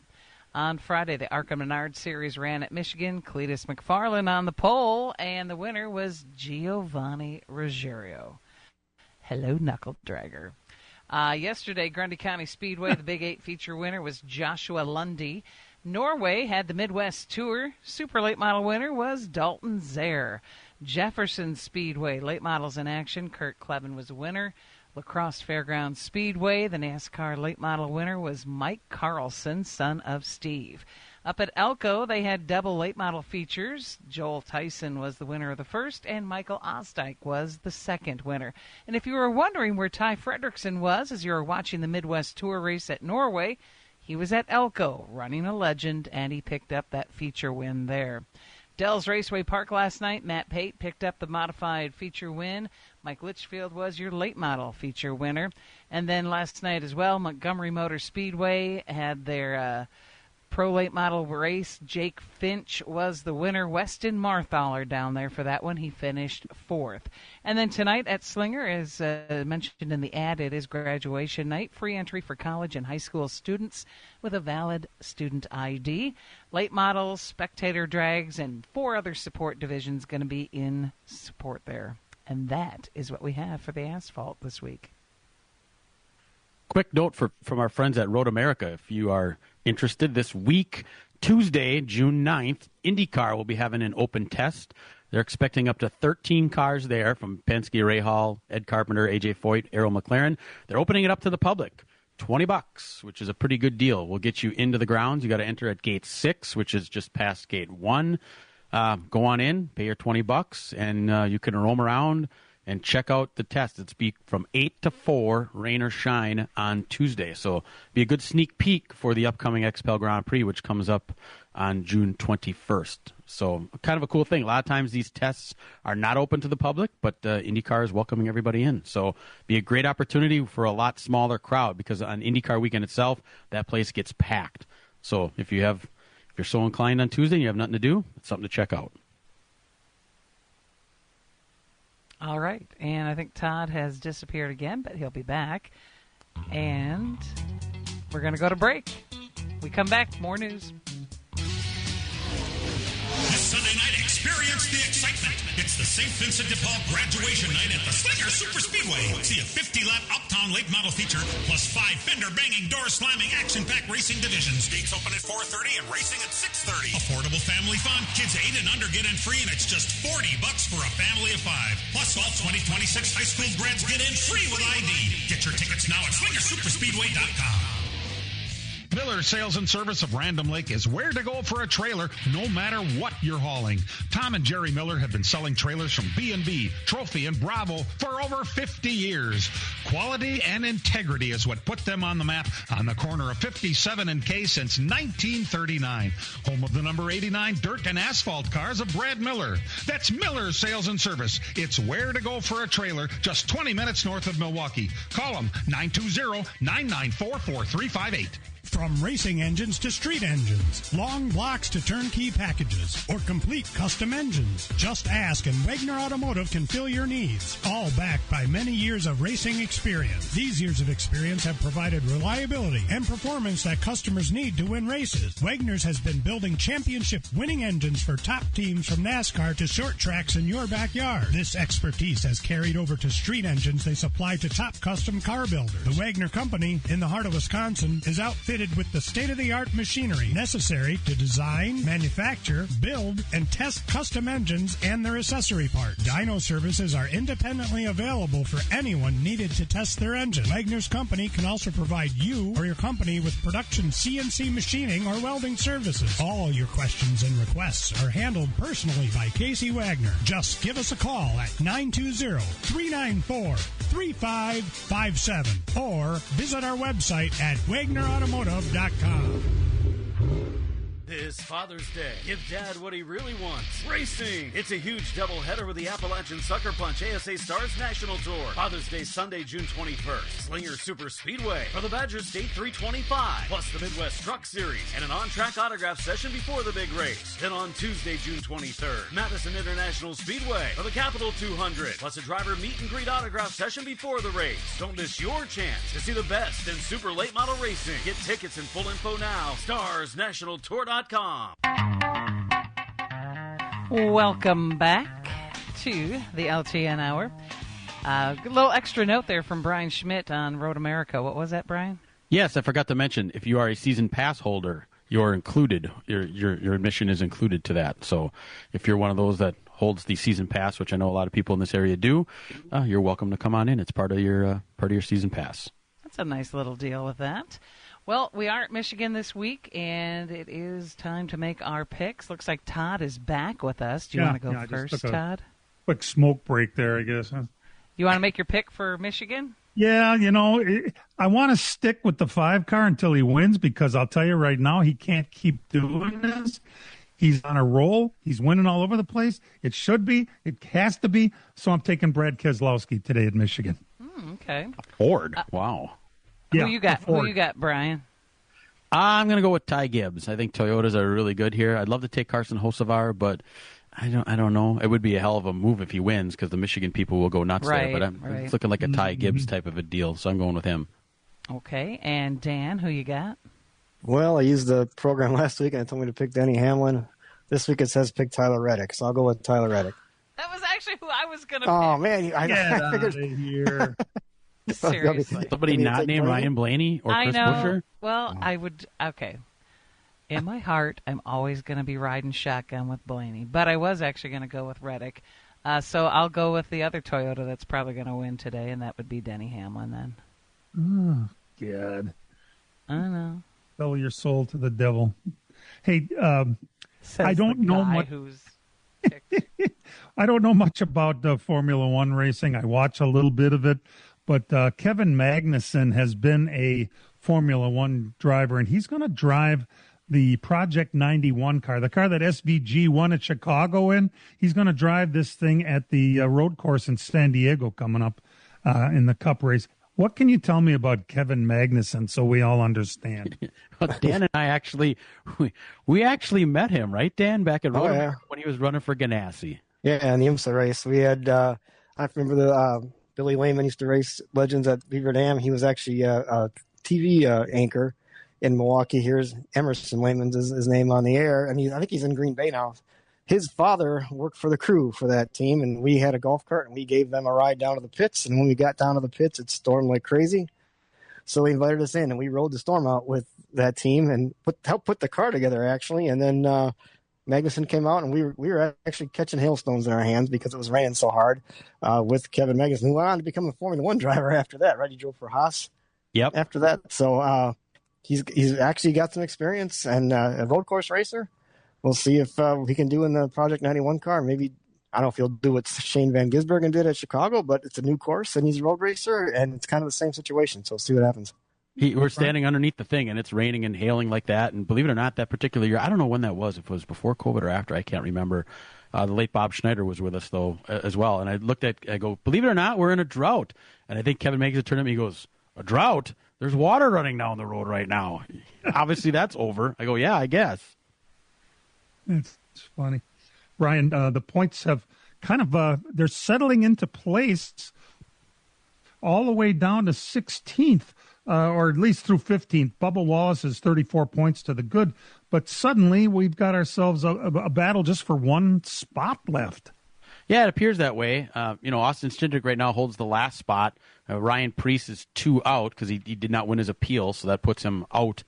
On Friday, the Arkham Menard Series ran at Michigan. Cletus McFarland on the pole, and the winner was Giovanni Ruggiero. Hello, Knuckle Dragger. Yesterday, Grundy County Speedway, the Big 8 feature winner was Joshua Lundy. Norway had the Midwest Tour. Super late model winner was Dalton Zaire. Jefferson Speedway, late models in action. Kurt Kleben was the winner. La Crosse Fairgrounds Speedway, the NASCAR late model winner was Mike Carlson, son of Steve. Up at Elko, they had double late model features. Joel Tyson was the winner of the first, and Michael Osteich was the second winner. And if you were wondering where Ty Fredrickson was as you were watching the Midwest Tour race at Norway, he was at Elko, running a Legend, and he picked up that feature win there. Dells Raceway Park last night, Matt Pate picked up the modified feature win. Mike Litchfield was your late model feature winner. And then last night as well, Montgomery Motor Speedway had their pro late model race. Jake Finch was the winner. Weston Marthaler down there for that one. He finished 4th. And then tonight at Slinger, as mentioned in the ad, it is graduation night. Free entry for college and high school students with a valid student ID. Late models, spectator drags, and 4 other support divisions going to be in support there. And that is what we have for the asphalt this week. Quick note from our friends at Road America. If you are interested, this week, Tuesday, June 9th, IndyCar will be having an open test. They're expecting up to 13 cars there from Penske, Ray Hall, Ed Carpenter, AJ Foyt, Errol McLaren. They're opening it up to the public. $20, which is a pretty good deal. We'll get you into the grounds. You got to enter at gate 6, which is just past gate 1. Go on in, pay your $20, and you can roam around and check out the test. It's be from 8 to 4, rain or shine, on Tuesday. So be a good sneak peek for the upcoming XPEL Grand Prix, which comes up on June 21st. So kind of a cool thing. A lot of times these tests are not open to the public, but IndyCar is welcoming everybody in. So be a great opportunity for a lot smaller crowd, because on IndyCar weekend itself, that place gets packed. So if you're so inclined on Tuesday and you have nothing to do, it's something to check out. All right, and I think Todd has disappeared again, but he'll be back. And we're going to go to break. We come back, more news. This Sunday night, experience the excitement. It's the St. Vincent de Paul graduation night at the Slinger Super Speedway. See a 50-lap Uptown late model feature, plus 5 fender-banging, door-slamming, action-packed racing divisions. Gates open at 4:30 and racing at 6:30. Affordable family fun. Kids 8 and under get in free, and it's just $40 for a family of 5. Plus, all 2026 high school grads get in free with ID. Get your tickets now at SlingerSuperspeedway.com. Miller Sales and Service of Random Lake is where to go for a trailer, no matter what you're hauling. Tom and Jerry Miller have been selling trailers from B&B, Trophy, and Bravo for over 50 years. Quality and integrity is what put them on the map on the corner of 57 and K since 1939. Home of the number 89 dirt and asphalt cars of Brad Miller. That's Miller Sales and Service. It's where to go for a trailer, just 20 minutes north of Milwaukee. Call them 920-994-4358. From racing engines to street engines, long blocks to turnkey packages, or complete custom engines, just ask and Wagner Automotive can fill your needs. All backed by many years of racing experience. These years of experience have provided reliability and performance that customers need to win races. Wagner's has been building championship winning engines for top teams from NASCAR to short tracks in your backyard. This expertise has carried over to street engines they supply to top custom car builders. The Wagner Company, in the heart of Wisconsin, is outfitted with the state-of-the-art machinery necessary to design, manufacture, build, and test custom engines and their accessory parts. Dyno services are independently available for anyone needed to test their engine. Wagner's Company can also provide you or your company with production CNC machining or welding services. All your questions and requests are handled personally by Casey Wagner. Just give us a call at 920-394-3557 or visit our website at WagnerAutomotive.com. This Father's Day, give Dad what he really wants. Racing! It's a huge doubleheader with the Appalachian Sucker Punch ASA Stars National Tour. Father's Day Sunday, June 21st. Slinger Super Speedway for the Badger State 325. Plus the Midwest Truck Series and an on-track autograph session before the big race. Then on Tuesday, June 23rd, Madison International Speedway for the Capital 200. Plus a driver meet and greet autograph session before the race. Don't miss your chance to see the best in super late model racing. Get tickets and full info now. StarsNationalTour.com. Welcome back to the LTN Hour. A little extra note there from Brian Schmidt on Road America. What was that, Brian? Yes, I forgot to mention, if you are a season pass holder, you're included. Your admission is included to that. So if you're one of those that holds the season pass, which I know a lot of people in this area do, you're welcome to come on in. It's part of your season pass. That's a nice little deal with that. Well, we are at Michigan this week, and it is time to make our picks. Looks like Todd is back with us. Do you want to go first, Todd? Quick smoke break there, I guess. Huh? You want to make your pick for Michigan? Yeah, I want to stick with the 5 car until he wins, because I'll tell you right now, he can't keep doing this. He's on a roll. He's winning all over the place. It should be. It has to be. So I'm taking Brad Keselowski today at Michigan. Okay. Ford. Wow. Who you got, Brian? I'm going to go with Ty Gibbs. I think Toyotas are really good here. I'd love to take Carson Hocevar, but I don't know. It would be a hell of a move if he wins, because the Michigan people will go nuts there. But it's looking like a Ty Gibbs type of a deal, so I'm going with him. Okay. And Dan, who you got? Well, I used the program last week, and it told me to pick Denny Hamlin. This week it says pick Tyler Reddick, so I'll go with Tyler Reddick. That was actually who I was going to pick. Oh, man. I figured... Out of here. Seriously. Somebody not named Ryan Blaney or Chris Buescher? Well, I would. Okay. In my heart, I'm always going to be riding shotgun with Blaney, but I was actually going to go with Reddick. So I'll go with the other Toyota that's probably going to win today, and that would be Denny Hamlin then. Oh, God. I know. Sell your soul to the devil. Hey, I don't know much. I don't know much about Formula One racing. I watch a little bit of it. But Kevin Magnussen has been a Formula One driver, and he's going to drive the Project 91 car, the car that SVG won at Chicago in. He's going to drive this thing at the road course in San Diego coming up in the Cup race. What can you tell me about Kevin Magnussen so we all understand? Well, Dan and I actually met him, right, Dan, back at Road when he was running for Ganassi. Yeah, in the IMSA race. We had, I remember the Billy Wayman used to race Legends at Beaver Dam. He was actually a TV anchor in Milwaukee. Here's Emerson Wayman's his name on the air, and I think he's in Green Bay now. his father worked for the crew for that team, and we had a golf cart, and we gave them a ride down to the pits. And when we got down to the pits, it stormed like crazy. So he invited us in, and we rode the storm out with that team and helped put the car together, actually. And then Magnuson came out, and we were actually catching hailstones in our hands because it was raining so hard with Kevin Magnuson, who went on to become a Formula One driver after that, right? He drove for Haas after that. So he's actually got some experience, and a road course racer. We'll see if he can do in the Project 91 car. Maybe, I don't know if he'll do what Shane Van Gisbergen did at Chicago, but it's a new course, and he's a road racer, and it's kind of the same situation. So we'll see what happens. We're standing underneath the thing, and it's raining and hailing like that. And believe it or not, that particular year, I don't know when that was, if it was before COVID or after, I can't remember. The late Bob Schneider was with us, though, as well. And I go, believe it or not, we're in a drought. And I think Kevin makes a turn at me, he goes, a drought? There's water running down the road right now. Obviously, that's over. I go, yeah, I guess. It's funny. Brian, the points have kind of, they're settling into place all the way down to 16th, or at least through 15th. Bubba Wallace is 34 points to the good, but suddenly we've got ourselves a battle just for one spot left. Yeah, it appears that way. Austin Cindric right now holds the last spot. Ryan Preece is 2 out because he did not win his appeal, so that puts him out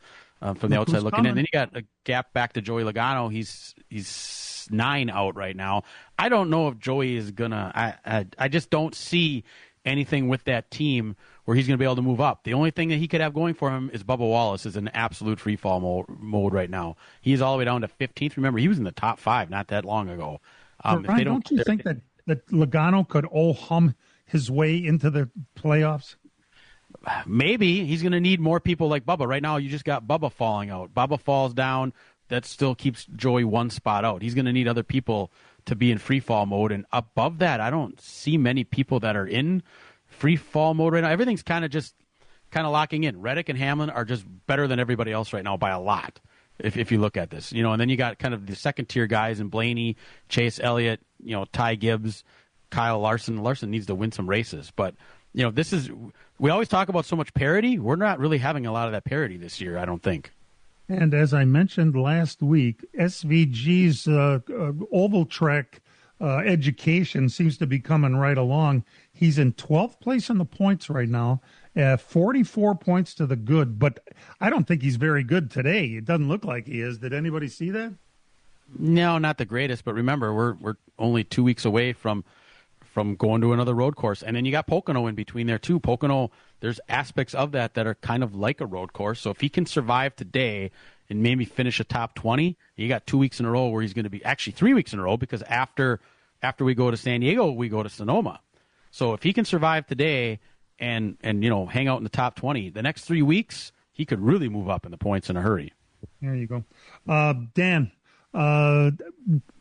from the outside looking in. Then you got a gap back to Joey Logano. He's 9 out right now. I don't know if Joey is gonna. I just don't see anything with that team where he's going to be able to move up. The only thing that he could have going for him is Bubba Wallace is in absolute freefall mode right now. He's all the way down to 15th. Remember, he was in the top 5 not that long ago. Ryan, don't you think that Logano could hum his way into the playoffs? Maybe. He's going to need more people like Bubba. Right now, you just got Bubba falling out. Bubba falls down. That still keeps Joey 1 spot out. He's going to need other people to be in free fall mode. And above that, I don't see many people that are in free fall mode right now. Everything's kind of locking in. Reddick and Hamlin are just better than everybody else right now by a lot, if you look at this. And then you got kind of the second tier guys in Blaney, Chase Elliott, Ty Gibbs, Kyle Larson. Larson needs to win some races. But, we always talk about so much parity. We're not really having a lot of that parity this year, I don't think. And as I mentioned last week, SVG's oval track education seems to be coming right along. He's in 12th place in the points right now, 44 points to the good. But I don't think he's very good today. It doesn't look like he is. Did anybody see that? No, not the greatest. But remember, we're only 2 weeks away from going to another road course. And then you got Pocono in between there, too. Pocono, there's aspects of that are kind of like a road course. So if he can survive today and maybe finish a top 20, you got 2 weeks in a row where he's going to be, actually 3 weeks in a row, because after we go to San Diego, we go to Sonoma. So if he can survive today and hang out in the top 20, the next 3 weeks, he could really move up in the points in a hurry. There you go. Dan,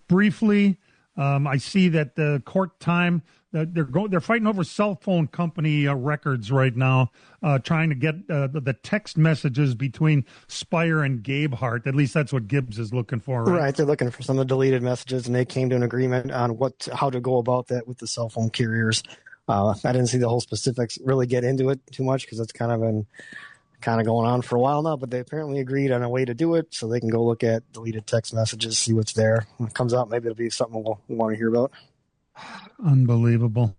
briefly, I see that the court time, they're fighting over cell phone company records right now, trying to get the text messages between Spire and Gabe Hart. At least that's what Gibbs is looking for. Right, they're looking for some of the deleted messages, and they came to an agreement on how to go about that with the cell phone carriers. I didn't see the whole specifics really get into it too much because it's kind of been going on for a while now, but they apparently agreed on a way to do it so they can go look at deleted text messages, see what's there. When it comes out, maybe it'll be something we'll want to hear about. Unbelievable.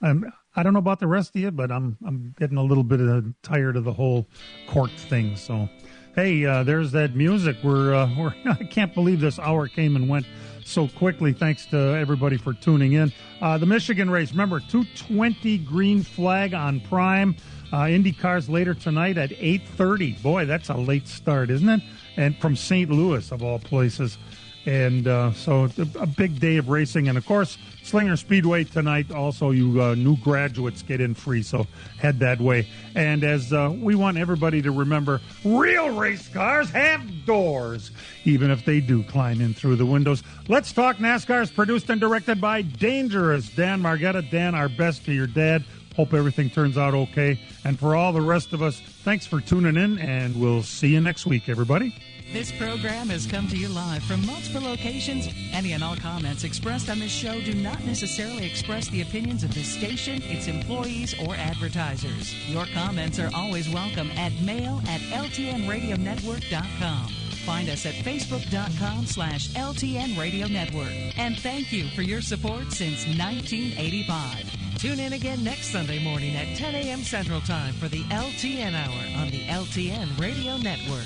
I don't know about the rest of you, but I'm getting a little bit tired of the whole court thing. So, hey, there's that music. We're I can't believe this hour came and went so quickly. Thanks to everybody for tuning in. The Michigan race, remember, 2:20 green flag on Prime. Indy cars later tonight at 8:30. Boy, that's a late start, isn't it? And from St. Louis, of all places. And so a big day of racing. And, of course, Slinger Speedway tonight. Also, you new graduates get in free, so head that way. And as we want everybody to remember, real race cars have doors, even if they do climb in through the windows. Let's Talk NASCAR is produced and directed by Dangerous Dan Margetta. Dan, our best to your dad. Hope everything turns out okay. And for all the rest of us, thanks for tuning in, and we'll see you next week, everybody. This program has come to you live from multiple locations. Any and all comments expressed on this show do not necessarily express the opinions of this station, its employees, or advertisers. Your comments are always welcome at mail@ltnradionetwork.com. Find us at facebook.com/LTN Radio Network. And thank you for your support since 1985. Tune in again next Sunday morning at 10 a.m. Central Time for the LTN Hour on the LTN Radio Network.